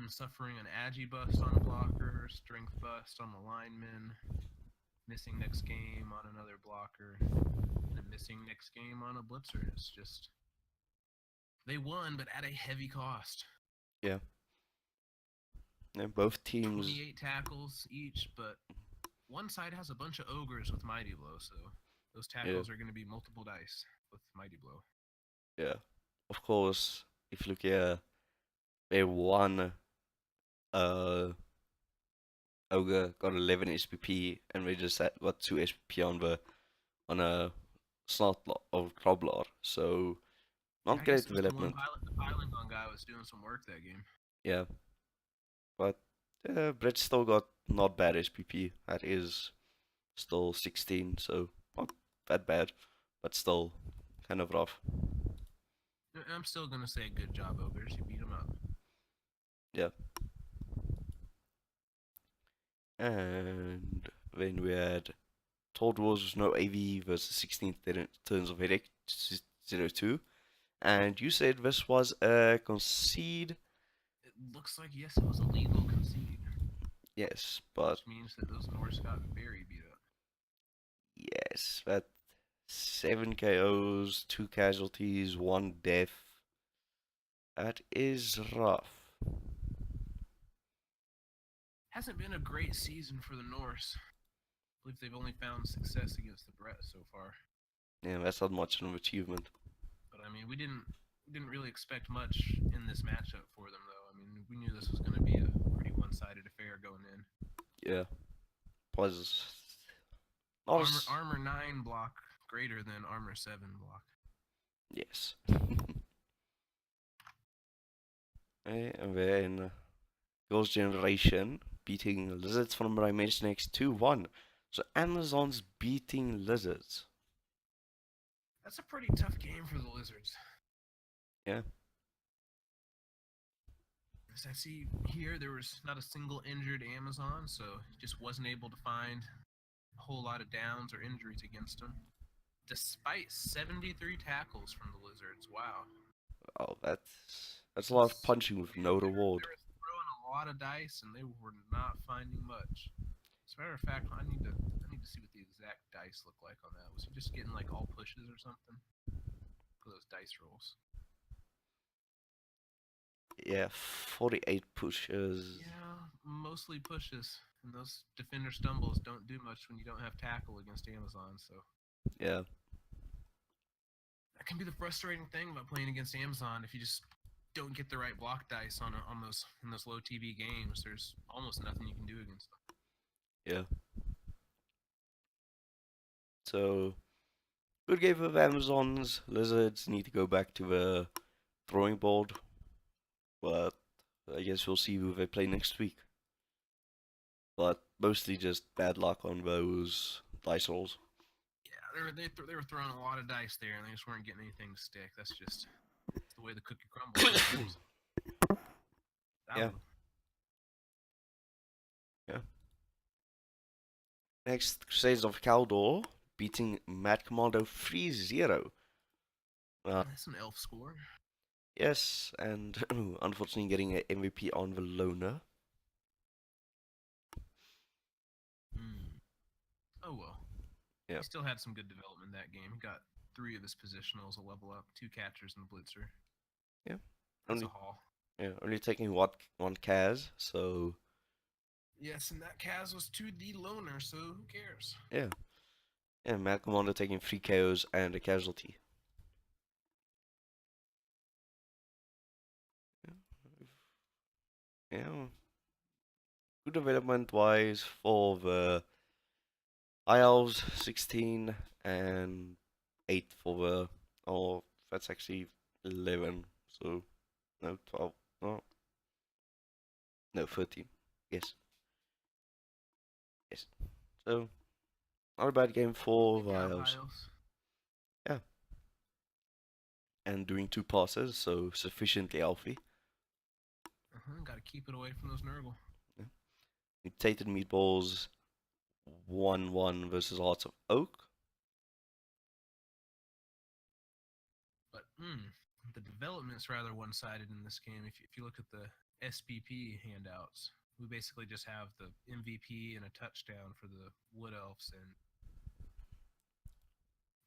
Suffering an Agi bust on a blocker, strength bust on the lineman, missing next game on another blocker, and a missing next game on a blitzer. It's just they won, but at a heavy cost. Yeah. And both teams 28 tackles each, but one side has a bunch of ogres with Mighty Blow, so those tackles are going to be multiple dice with Mighty Blow. Yeah. Of course, if you look here, they won Ogre got 11 SPP and we just got 2 SPP on a slot of Kroblar, so not great development. The piling on guy was doing some work that game. Yeah. But Brett still got not bad SPP. That is still 16, so not that bad, but still kind of rough. I'm still going to say good job, Ogres. You beat him up. Yeah. And then we had Told Wars with no AV versus 16 turns of headache 0-2. And you said this was a concede. It looks like, yes, it was a legal concede. Yes, but which means that those Norse got very beat up. yes, that 7 KOs, 2 casualties, 1 death. That is rough. Hasn't been a great season for the Norse. I believe they've only found success against the Brett so far. Yeah, that's not much of an achievement. But I mean, we didn't really expect much in this matchup for them, though. I mean, we knew this was going to be a pretty one-sided affair going in. Yeah, plus not as Armor 9 block greater than Armor 7 block. yes. And then Girls' Generation beating Lizards from Dimension X 2-1. So Amazon's beating Lizards. That's a pretty tough game for the Lizards. Yeah. As I see here, there was not a single injured Amazon, so just wasn't able to find a whole lot of downs or injuries against them. Despite 73 tackles from the Lizards. Wow. Oh, that's a lot of punching with no reward. They were throwing a lot of dice, and they were not finding much. As a matter of fact, I need to see what the exact dice look like on that. Was he just getting like all pushes or something for those dice rolls? Yeah, 48 pushes. Yeah, mostly pushes. And those defender stumbles don't do much when you don't have tackle against Amazon. So Yeah. that can be the frustrating thing about playing against Amazon. If you just don't get the right block dice on those in those low TV games, there's almost nothing you can do against them. Yeah. So, good game of Amazons. Lizards need to go back to the drawing board. But I guess we'll see who they play next week. But mostly just bad luck on those dice rolls. Yeah, they were throwing a lot of dice there, and they just weren't getting anything to stick. That's just the way the cookie crumbles. Yeah. Yeah. Next, Crusaders of Kaldor beating Mad Commando 3-0. That's an elf score. Yes, and unfortunately getting an MVP on the loner. Oh well. Yeah. He still had some good development that game. He got 3 of his positionals a level up, 2 catchers and a blitzer. Yeah. That's Only, a haul. yeah, only taking one Kaz, so Yes, and that Kaz was to the loner, so who cares? yeah. Yeah, Mad Commando taking 3 KOs and a casualty. Yeah. Good development wise for the ILs 16 and 8 for the oh that's actually 11, so no 12, no 13. Yes. So not a bad game for the ILs. Yeah. And doing 2 passes, so sufficiently healthy. Gotta keep it away from those Nurgle. Yeah. Mutated Meatballs 1-1 versus Hearts of Oak. But the development's rather one-sided in this game. If you look at the SPP handouts, we basically just have the MVP and a touchdown for the Wood Elves, and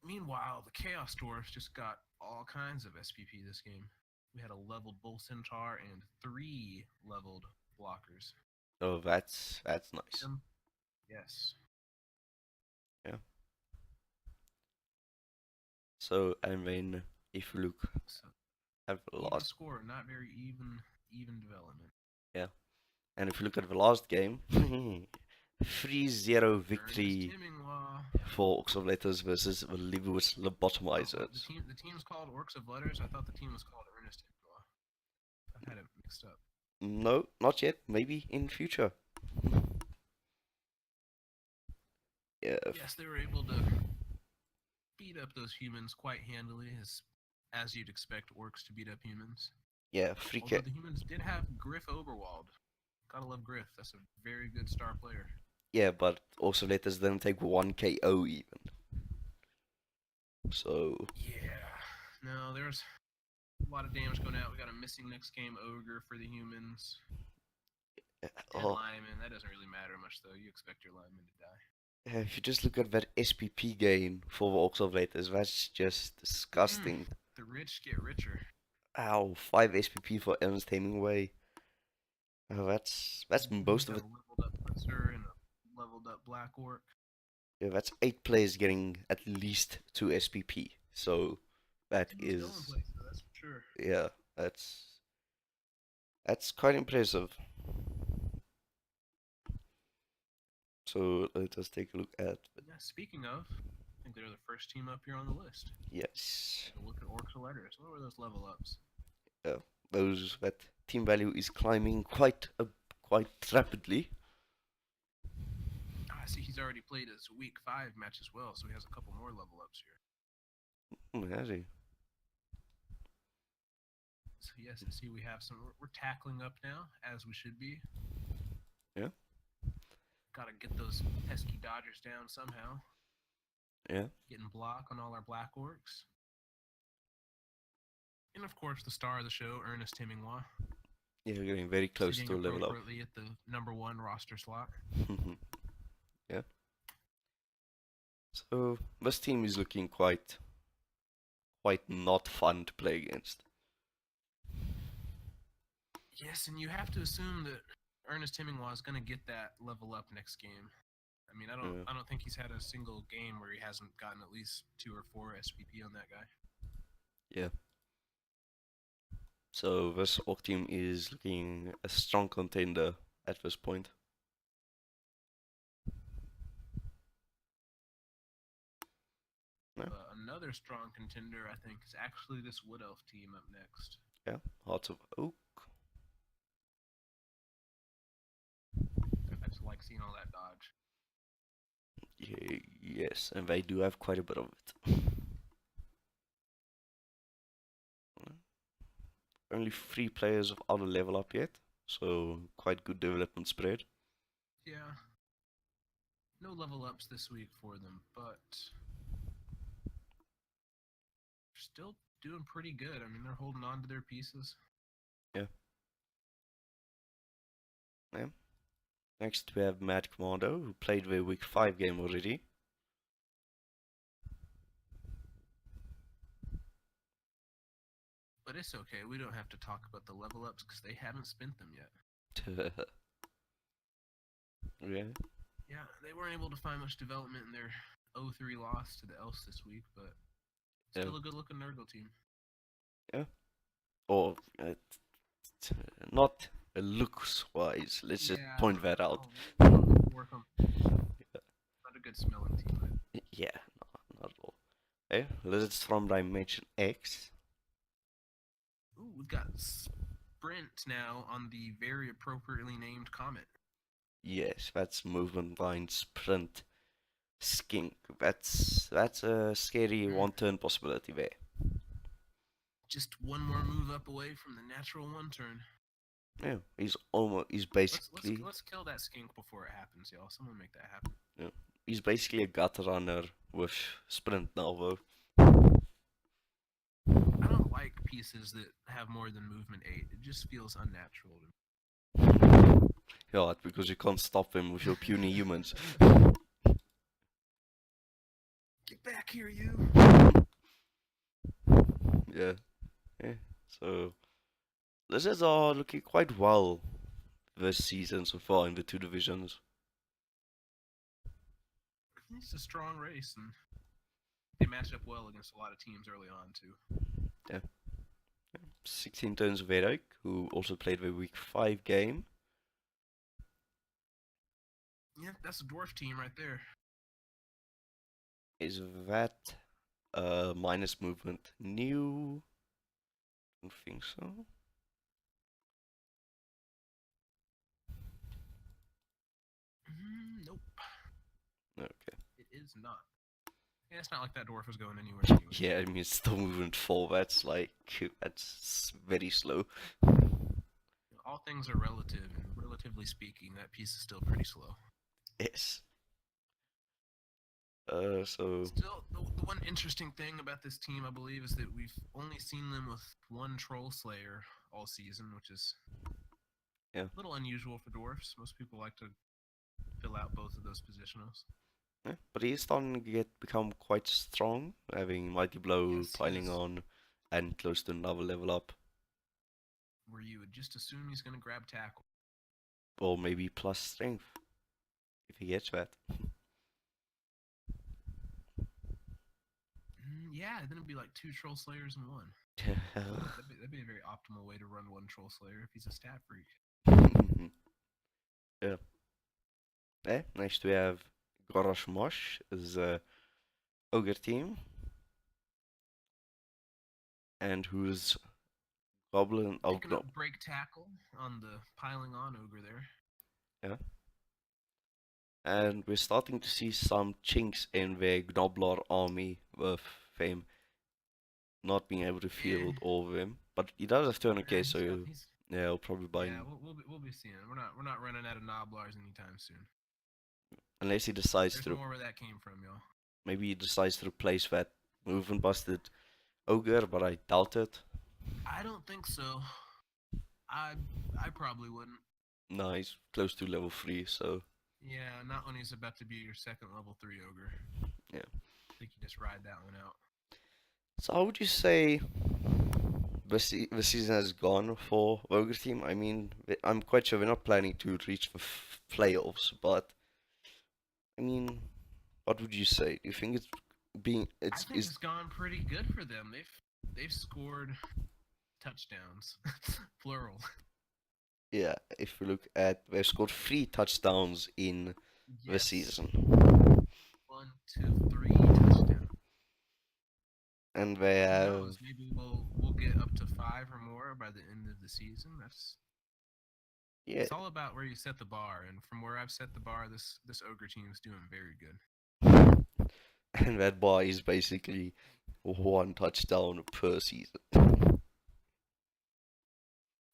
meanwhile, the Chaos Dwarfs just got all kinds of SPP this game. We had a leveled Bull Centaur and 3 leveled blockers. Oh, that's nice. Yes. Yeah. So I mean, if you look at the last score, not very even development. Yeah. And if you look at the last game, 3-0 victory for Orcs of Letters versus the Lewis Lobotomizers. The team's called Orcs of Letters. I thought the team was called Ernest Hemingway. I've had it mixed up. No, not yet. Maybe in future. Yeah. Yes, they were able to beat up those humans quite handily, as you'd expect orcs to beat up humans. Yeah, Although the humans did have Griff Oberwald. Gotta love Griff. That's a very good star player. Yeah, but also Letters didn't take 1 KO even. So. Yeah. No, there's a lot of damage going out. We got a missing next game Ogre for the humans. 10 Oh, linemen, that doesn't really matter much though. You expect your linemen to die. if you just look at that SPP gain for the Oxalvators, that's just Mm, disgusting. the rich get richer. Ow, 5 SPP for Ernst Hemingway. Oh, that's He's most of got it. a leveled up Blister and a leveled up Black Orc. Yeah, that's 8 players getting at least 2 SPP. So that Team's going is, places, that's for sure. yeah, that's quite impressive. So let us take a look at, Yeah, speaking of, I think they're the first team up here on the list. yes, So look at Orcs or Letters. What were those level ups? those that team value is climbing quite rapidly. Ah, I see he's already played his week 5 match as well, so he has a couple more level ups here. Has he? So yes, I see we have some. We're tackling up now, as we should be. Yeah. Got to get those pesky Dodgers down somehow. Yeah. Getting block on all our Black Orcs. And of course, the star of the show, Ernest Hemingway, Yeah, we're getting very close sitting to a level up. appropriately at the #1 roster slot. Yeah. So this team is looking quite not fun to play against. Yes, and you have to assume that Ernest Hemingway is going to get that level up next game. I mean, I don't think he's had a single game where he hasn't gotten at least 2 or 4 SPP on that guy. Yeah. So this Orc team is looking a strong contender at this point. Yeah. Another strong contender, I think, is actually this Wood Elf team up next. Yeah. Hearts of Oak. I just like seeing all that dodge. Yeah, yes, and they do have quite a bit of it. Only 3 players of outer level up yet, so quite good development spread. Yeah. No level ups this week for them, but they're still doing pretty good. I mean, they're holding on to their pieces. Yeah. Yeah. Next we have Mad Commando, who played their week 5 game already. But it's okay. We don't have to talk about the level ups because they haven't spent them yet. Yeah. Yeah, they weren't able to find much development in their 0-3 loss to the Elves this week, but still Yeah. a good looking Nurgle team. Yeah. Or not looks wise. Let's just Yeah, point that out. work on not a good smelling team. Yeah, no, not at all. Okay, lizards from Dimension X. Ooh, we've got Sprint now on the very appropriately named Comet. Yes, that's movement line sprint skink. That's a scary one-turn possibility there. Just one more move up away from the natural one turn. Yeah, he's basically Let's kill that skink before it happens, y'all. Someone make that happen. yeah, he's basically a gutter runner with sprint now though. I don't like pieces that have more than movement 8. It just feels unnatural to me. Yeah, because you can't stop him with your puny humans. Get back here, you! Yeah. Yeah. So lizards are looking quite well this season so far in the 2 divisions. It's a strong race, and they matched up well against a lot of teams early on, too. Yeah. 16 turns of Vedek, who also played the week 5 game. Yeah, that's a dwarf team right there. Is that minus movement new? I don't think so. Nope. Okay. It is not. Yeah, it's not like that dwarf was going anywhere anyway. Yeah, I mean it's still movement 4. That's very slow. All things are relative, and relatively speaking, that piece is still pretty slow. Yes. So Still, the one interesting thing about this team, I believe, is that we've only seen them with one Troll Slayer all season, which is Yeah. A little unusual for dwarfs. Most people like to fill out both of those positionals. Yeah, but he's starting to become quite strong, having Mighty Blow Yes, he piling is. on and close to another level up, Where you would just assume he's going to grab tackle. or maybe plus strength if he gets that. Yeah, then it'd be like two troll slayers in one. That'd be a very optimal way to run one troll slayer if he's a stat freak. Yeah. Next we have Gorosh Mosh as a ogre team, and who's goblin. Oh, Picking no. up break tackle on the piling on ogre there. Yeah. And we're starting to see some chinks in their Gnoblar army with him not being able to Yeah, field all of them. But he does have 200k, he's got so he's yeah, he'll probably buy yeah. in. We'll be seeing. We're not running out of Noblars anytime soon. Unless he decides There's to, more where that came from, y'all. maybe he decides to replace that movement busted ogre, but I doubt it. I don't think so. I I probably wouldn't. No, he's close to level 3, so Yeah, not when he's about to be your second level 3 ogre. yeah. I think you just ride that one out. So how would you say the season has gone for Ogre team? I mean, I'm quite sure we're not planning to reach the playoffs, but I mean, what would you say? Do you think it's being I it's think is it's gone pretty good for them. They've scored touchdowns, plural. yeah? If we look at, they've scored 3 touchdowns in the Yes, season, 1, 2, 3 touchdowns. and they Who have knows? Maybe we'll get up to 5 or more by the end of the season. yeah, It's all about where you set the bar, and from where I've set the bar, this ogre team is doing very good. and that bar is basically 1 touchdown per season.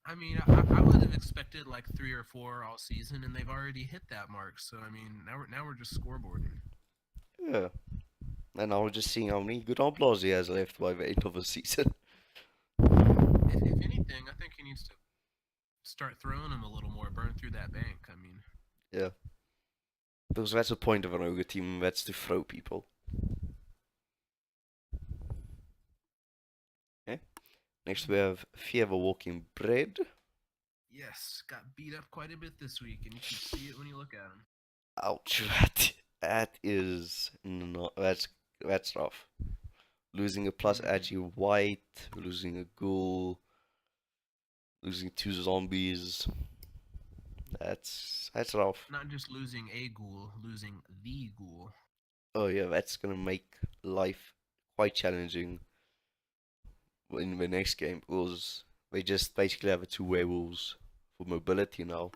I mean, I would have expected like 3 or 4 all season, and they've already hit that mark. So I mean, now we're just scoreboarding. Yeah, and I was just seeing how many good applause he has left by the end of the season. If anything, I think he needs to start throwing them a little more, burn through that bank. I mean, Yeah, because that's the point of an ogre team. That's to throw people. Okay. Next we have Fear the Walking Bread. yes, got beat up quite a bit this week, and you can see it when you look at him. Ouch, that is not that's rough. Losing a plus Mm-hmm. agi white, losing a ghoul, losing 2 zombies. That's rough. Not just losing a ghoul, losing the ghoul. Oh yeah, that's gonna make life quite challenging in the next game because they just basically have 2 werewolves for mobility now.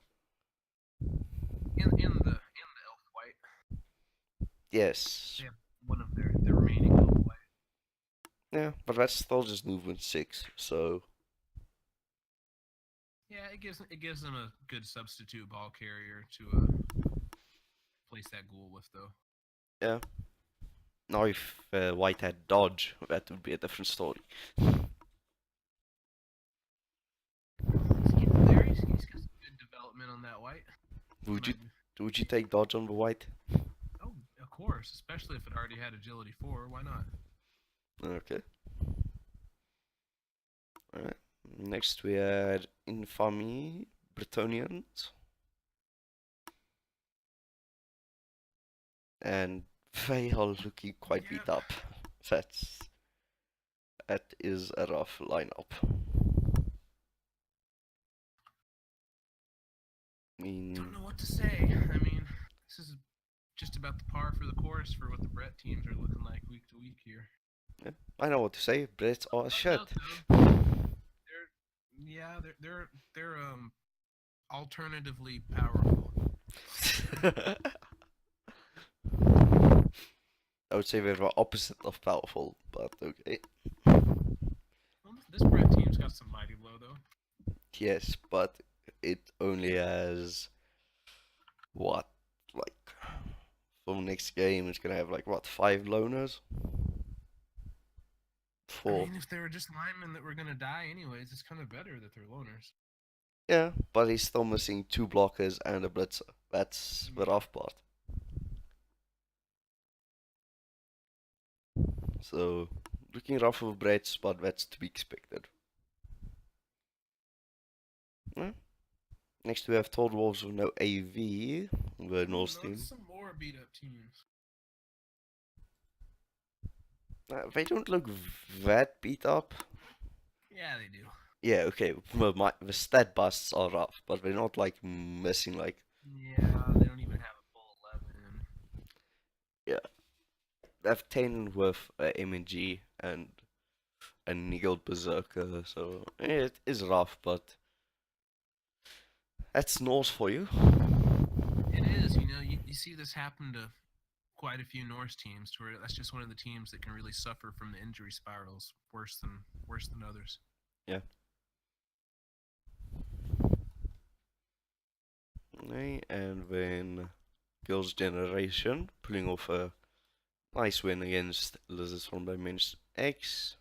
In the elf white, Yes. they have one of their remaining elf white. Yeah, but that's still just movement 6, so Yeah, it gives them a good substitute ball carrier to place that ghoul with, though. yeah. Now if White had dodge, that would be a different story. He's getting there. He's got some good development on that white. He Would you might be. would you take dodge on the White? Oh, of course, especially if it already had agility 4. Why not? Okay. Alright. Next we had Infamy Bretonians. And they are looking quite beat Yep. up. That's that is a rough lineup. I Don't mean, know what to say. I mean, this is just about the par for the course for what the Brett teams are looking like week to week here. yeah, I know what to say. Brits are I'll note shit. though, they're yeah, they're alternatively powerful. I would say they're the opposite of powerful, but okay. Well, this Brett team's got some mighty blow though. Yes, but it only has what, like, for the next game it's gonna have like what, 5 loners? I Four. mean, if they were just linemen that were gonna die anyways, it's kind of better that they're loners. Yeah, but he's still missing two blockers and a blitzer. That's the Yeah. rough part. So, looking rough for Brett's, but that's to be expected. Yeah. Next we have Todd Wolves with no AV, the Ooh, North not team. some more beat up teams. They don't look that beat up. Yeah, they do. Yeah, okay, the stat busts are rough, but they're not like missing like, Yeah, they don't even have a full 11. yeah. They have 10 with MNG and a Nigel Berserker, so it is rough, but that's Norse for you. It is, you see this happen to quite a few Norse teams, to where that's just one of the teams that can really suffer from the injury spirals worse than others. Yeah. Okay, and then Girls' Generation pulling off a nice win against Lizards from Dimension X.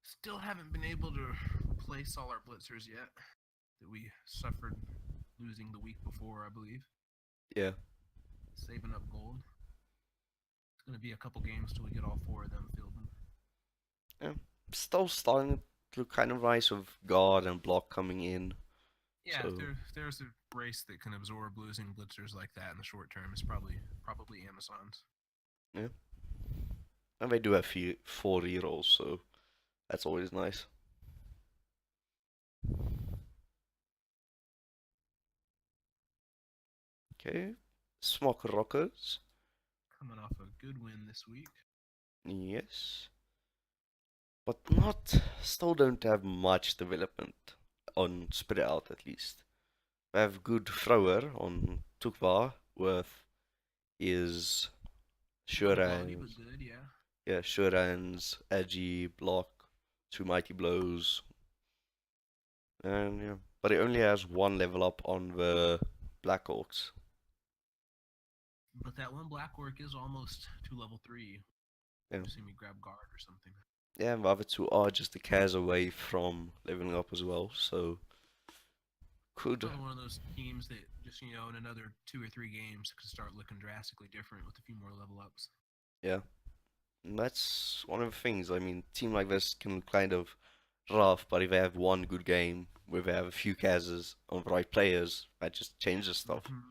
Still haven't been able to replace all our blitzers yet that we suffered losing the week before, I believe. Yeah. Saving up gold. It's going to be a couple games till we get all four of them fielded. Yeah. Still starting to look kind of nice with guard and block coming in. Yeah, So if there's a race that can absorb losing blitzers like that in the short term, it's probably Amazon's. yeah. And they do have four rerolls, so that's always nice. Okay. Smock Rockers. Coming off a good win this week. Yes. But not still don't have much development on spread out at least. They have good thrower on Tukva with his Low sure quality but hands. good, yeah. Yeah, sure hands, edgy, block, two mighty blows. And yeah. But he only has one level up on the Blackhawks. But that one black orc is almost to level 3. Yeah. You see me grab guard or something. Yeah, and the other two are just a cares away from leveling up as well, so could Probably one of those teams that just, in another 2 or 3 games could start looking drastically different with a few more level ups. yeah. And that's one of the things. I mean, team like this can kind of rough, but if they have one good game where they have a few cases on the right players, that just changes stuff. Mm-hmm.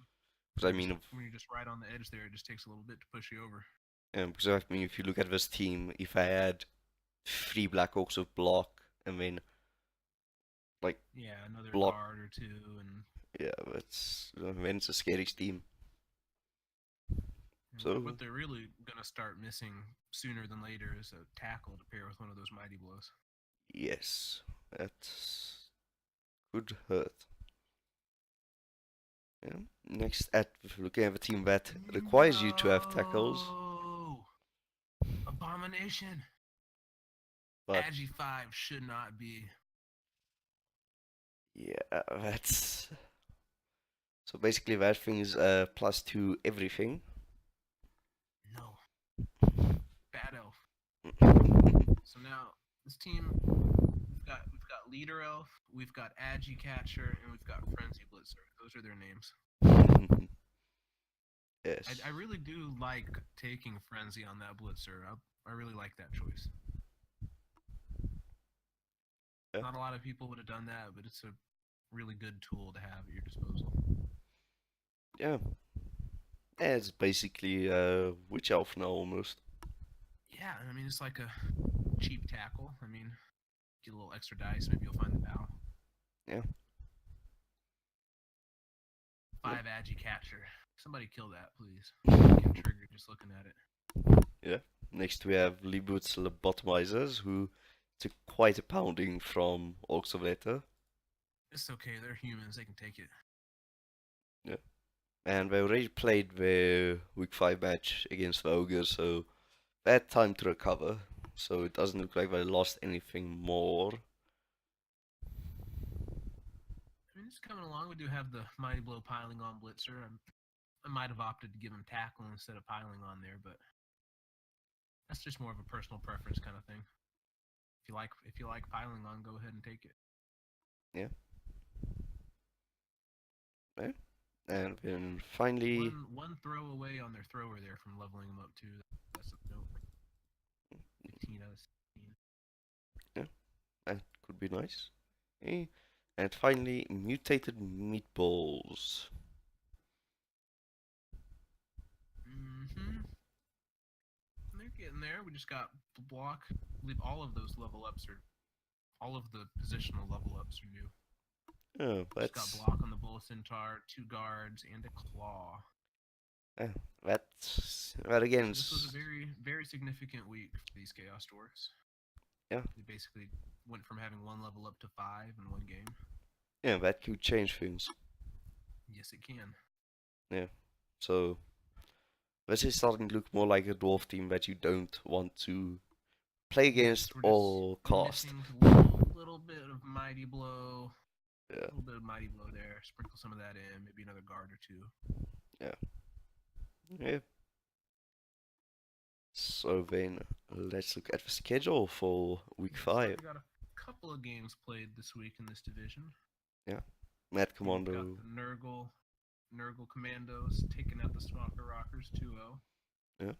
Because I mean, When you're just right on the edge there, it just takes a little bit to push you over. because I mean, if you look at this team, if I had three Blackhawks with block and then like Yeah, another block, guard or two, and yeah, then it's a scary team. So what they're really gonna start missing sooner than later is a tackle to pair with one of those mighty blows. yes, that could hurt. Yeah. Next, at looking at a team that requires you to have tackles, No! Abomination! but Agi 5 should not be. yeah, that's so basically that thing is plus two everything. No. Bad elf. So now, this team, we've got leader elf, we've got Agi catcher, and we've got frenzy blitzer. Those are their names. Yes. I really do like taking frenzy on that blitzer. I really like that choice. Yeah. Not a lot of people would have done that, but it's a really good tool to have at your disposal. Yeah. Yeah, it's basically witch elf now almost. Yeah, I mean it's like a cheap tackle. I mean, get a little extra dice, maybe you'll find the bow. Yeah. Yep. 5 Agi catcher. Somebody kill that, please. I get triggered just looking at it. Yeah. Next we have Liebut's lobotomizers who took quite a pounding from Orcs of Later. It's okay, they're humans, they can take it. Yeah. And they already played their week 5 match against the Ogres, so they had time to recover. So it doesn't look like they lost anything more. I mean, it's coming along. We do have the Mighty Blow piling on Blitzer. I might have opted to give him tackle instead of piling on there, but that's just more of a personal preference kind of thing. if you like piling on, go ahead and take it. Yeah. Yeah. And then finally, One throw away on their thrower there from leveling them up too. That's a note. 15 out of 16. yeah, that could be nice. Okay. And finally, mutated meatballs. Mm-hmm. They're getting there. We just got block. I believe all of those level ups are all of the positional level ups are new. Oh, Just got that's block on the bull centaur, 2 guards, and a claw. uh, that again. This was a very significant week for these Chaos Dwarfs. Yeah, They basically went from having 1 level up to 5 in one game. yeah, that could change things. Yes, it can. Yeah, so this is starting to look more like a dwarf team that you don't want to play against Yes, or we're cast. missing a little bit of Mighty Blow. Yeah, A little bit of Mighty Blow there. Sprinkle some of that in. Maybe another guard or 2. yeah, yeah. So then let's look at the schedule for week Looks like 5. we got a couple of games played this week in this division. Yeah, Mad We've got Commando. the Nurgle Commandos taking out the Stalker Rockers 2-0.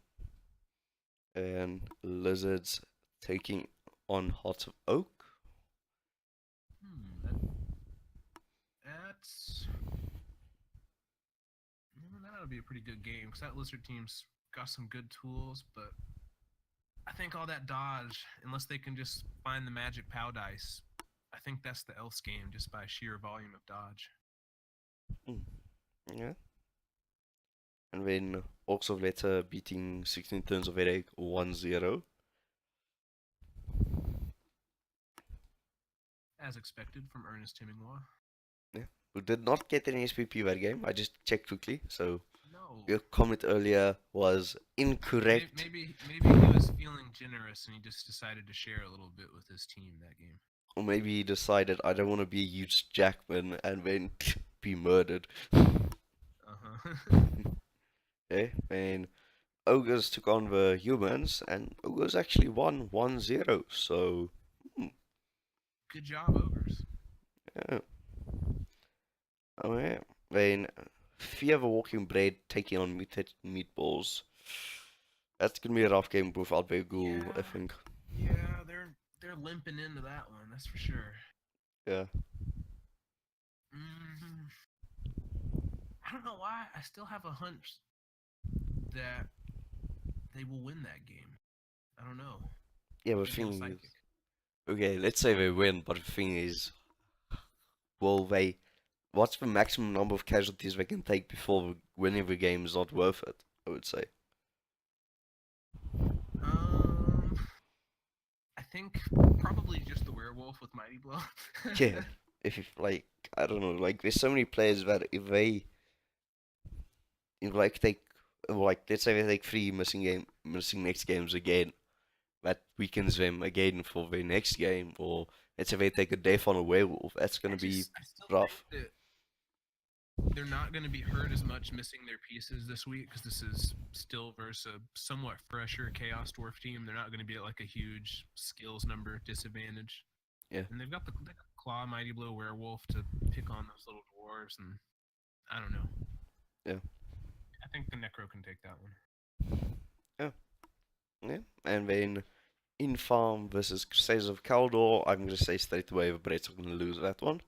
Yeah, and Lizards taking on Hearts of Oak. That's that ought to be a pretty good game because that Lizard team's got some good tools, but I think all that dodge, unless they can just find the magic POW dice, I think that's the Elf's game just by sheer volume of dodge. Yeah. And then Orcs of Letter beating 16 Turns of Headache 1-0. As expected from Ernest Hemingway. Yeah. Who did not get any SPP that game. I just checked quickly, so No. your comment earlier was incorrect. Maybe he was feeling generous and he just decided to share a little bit with his team that game. Or maybe he decided I don't want to be a huge Jackman and then be murdered. Uh-huh. Okay, and Ogres took on the humans, and Ogres actually won 1-0, so Good job, Ogres. yeah. Oh yeah. Then Fear the Walking Bread taking on Muted Meatballs. That's gonna be a rough game without their ghoul, I think. Yeah, they're limping into that one, that's for sure. Yeah. I don't know why. I still have a hunch that they will win that game. I don't know. Yeah, but the thing is, okay, let's say they win, but the thing is, what's the maximum number of casualties they can take before winning the game is not worth it, I would say. I think probably just the werewolf with Mighty Blow. Yeah, if like, I don't know, like there's so many players that if like take, like let's say they take 3 missing next games again, that weakens them again for the next game, or let's say they take a death on a werewolf, that's gonna be I still rough. think that they're not going to be hurt as much missing their pieces this week because this is still versus a somewhat fresher Chaos Dwarf team. They're not going to be at like a huge skills number disadvantage. Yeah. And they've got the Claw, Mighty Blow, Werewolf to pick on those little dwarves, and I don't know. Yeah. I think the Necro can take that one. Yeah. Yeah. And then Infarm versus Crusaders of Kaldor, I'm gonna say straight away the Brits are gonna lose that one.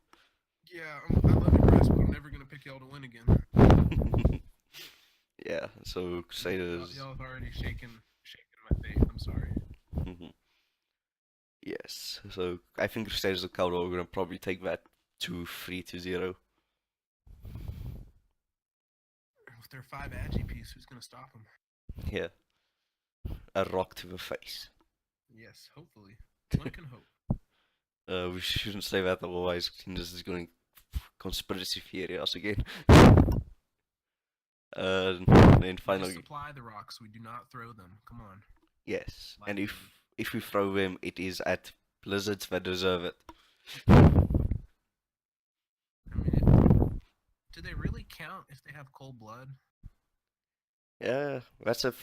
Yeah, I love you, Bryce, but I'm never going to pick y'all to win again. Yeah, so Crusaders. Y'all have already shaken my faith. I'm sorry. Yes, so I think Crusaders of Kaldor are gonna probably take that 2-3-0. With their 5 Agi piece, who's going to stop them? Yeah. A rock to the face. Yes, hopefully. One can hope. We shouldn't say that, otherwise this is going conspiracy theory us again. Then finally, we supply the rocks. We do not throw them. Come on. yes, and if we throw them, it is at blizzards that deserve it. I mean, do they really count if they have cold blood? Yeah, let's start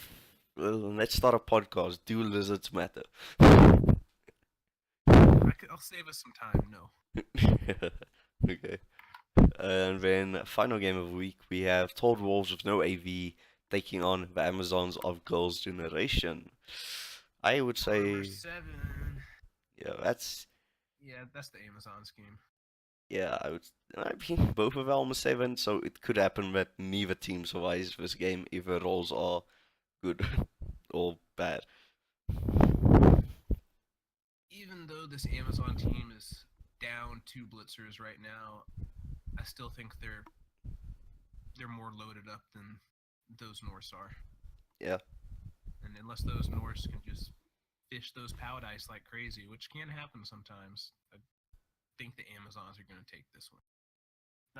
a podcast. Do lizards matter? I'll save us some time. No. Okay. And then final game of the week, we have Told Wolves with no AV taking on the Amazons of Girls' Generation. I would Armor say, 7. yeah, that's Yeah, that's the Amazon scheme. yeah. I mean, both of Elm 7, so it could happen that neither team survives this game if the rolls are good or bad. Even though this Amazon team is down 2 blitzers right now, I still think they're more loaded up than those Norse are. Yeah. And unless those Norse can just fish those pow dice like crazy, which can happen sometimes, I think the Amazons are going to take this one.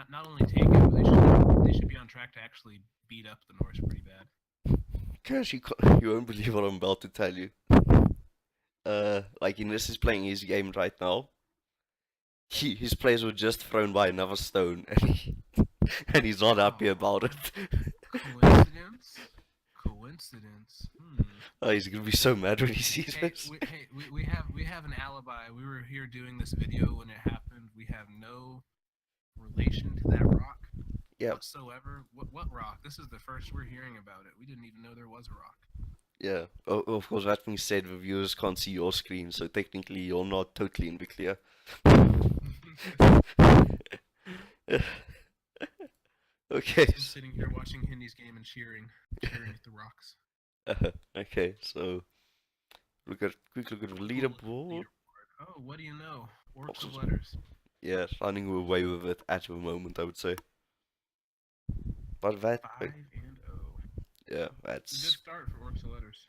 Not only take it, but they should be on track to actually beat up the Norse pretty bad. Cause you won't believe what I'm about to tell you. Like Ines is playing his game right now. His players were just thrown by another stone, and he's not happy about it. Coincidence? Coincidence. Oh, he's gonna be so mad when he sees Hey, this. we have an alibi. We were here doing this video when it happened. We have no relation to that rock Yeah, whatsoever. What rock? This is the first we're hearing about it. We didn't even know there was a rock. yeah. Oh, of course, that being said, the viewers can't see your screen, so technically you're not totally in the clear. Okay. Just sitting here watching Hindy's game and cheering at the rocks. Okay, so quick look at the leaderboard. Oh, what do you know? Orcs of Orcs. letters. Yeah, running away with it at the moment, I would say. But that, 5-0. yeah, Good that's start for Orcs of letters.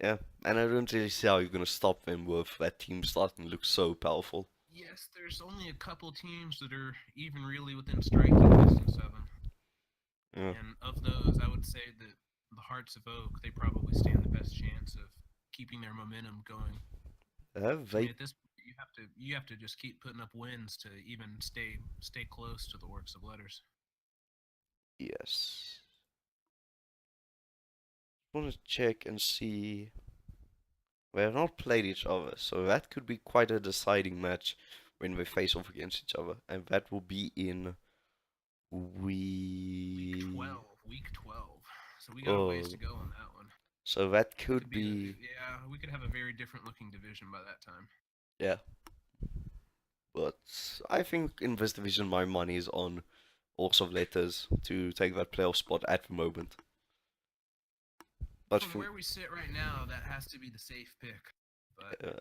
yeah. And I don't really see how you're gonna stop them with that team starting to look so powerful. Yes, there's only a couple teams that are even really within striking distance of them. Yeah. And of those, I would say that the Hearts of Oak, they probably stand the best chance of keeping their momentum going. Have I mean, they? at this, you have to just keep putting up wins to even stay close to the Orcs of letters. Yes. Want to check and see. We have not played each other, so that could be quite a deciding match when we face off against each other, and that will be in Week 12. Week 12. So we got a Oh, ways to go on that one. so that It could be be yeah, we could have a very different looking division by that time. yeah. But I think in this division, my money is on Orcs of Letters to take that playoff spot at the moment. But From where we sit right now, that has to be the safe pick. But uh,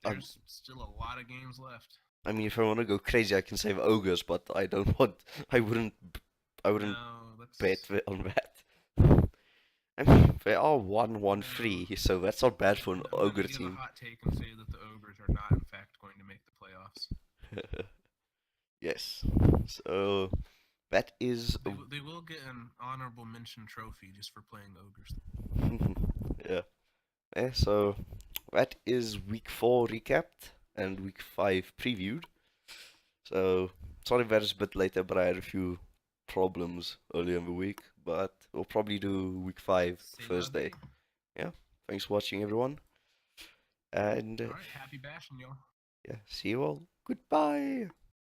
there's still a lot of games left. I mean, if I want to go crazy, I can save ogres, but I don't want. I wouldn't. I wouldn't No, bet on that. I mean, they are 1-1-3, so that's not bad for an ogre give team. a hot take and say that the ogres are not, in fact, going to make the playoffs. Yes. So that is. They will get an honorable mention trophy just for playing ogres. Yeah. So that is week 4 recapped and week 5 previewed. So sorry that is a bit later, but I had a few problems earlier in the week. But we'll probably do week 5 Thursday. Yeah. Thanks for watching, everyone. And Alright, happy bashing, y'all. yeah, see you all. Goodbye.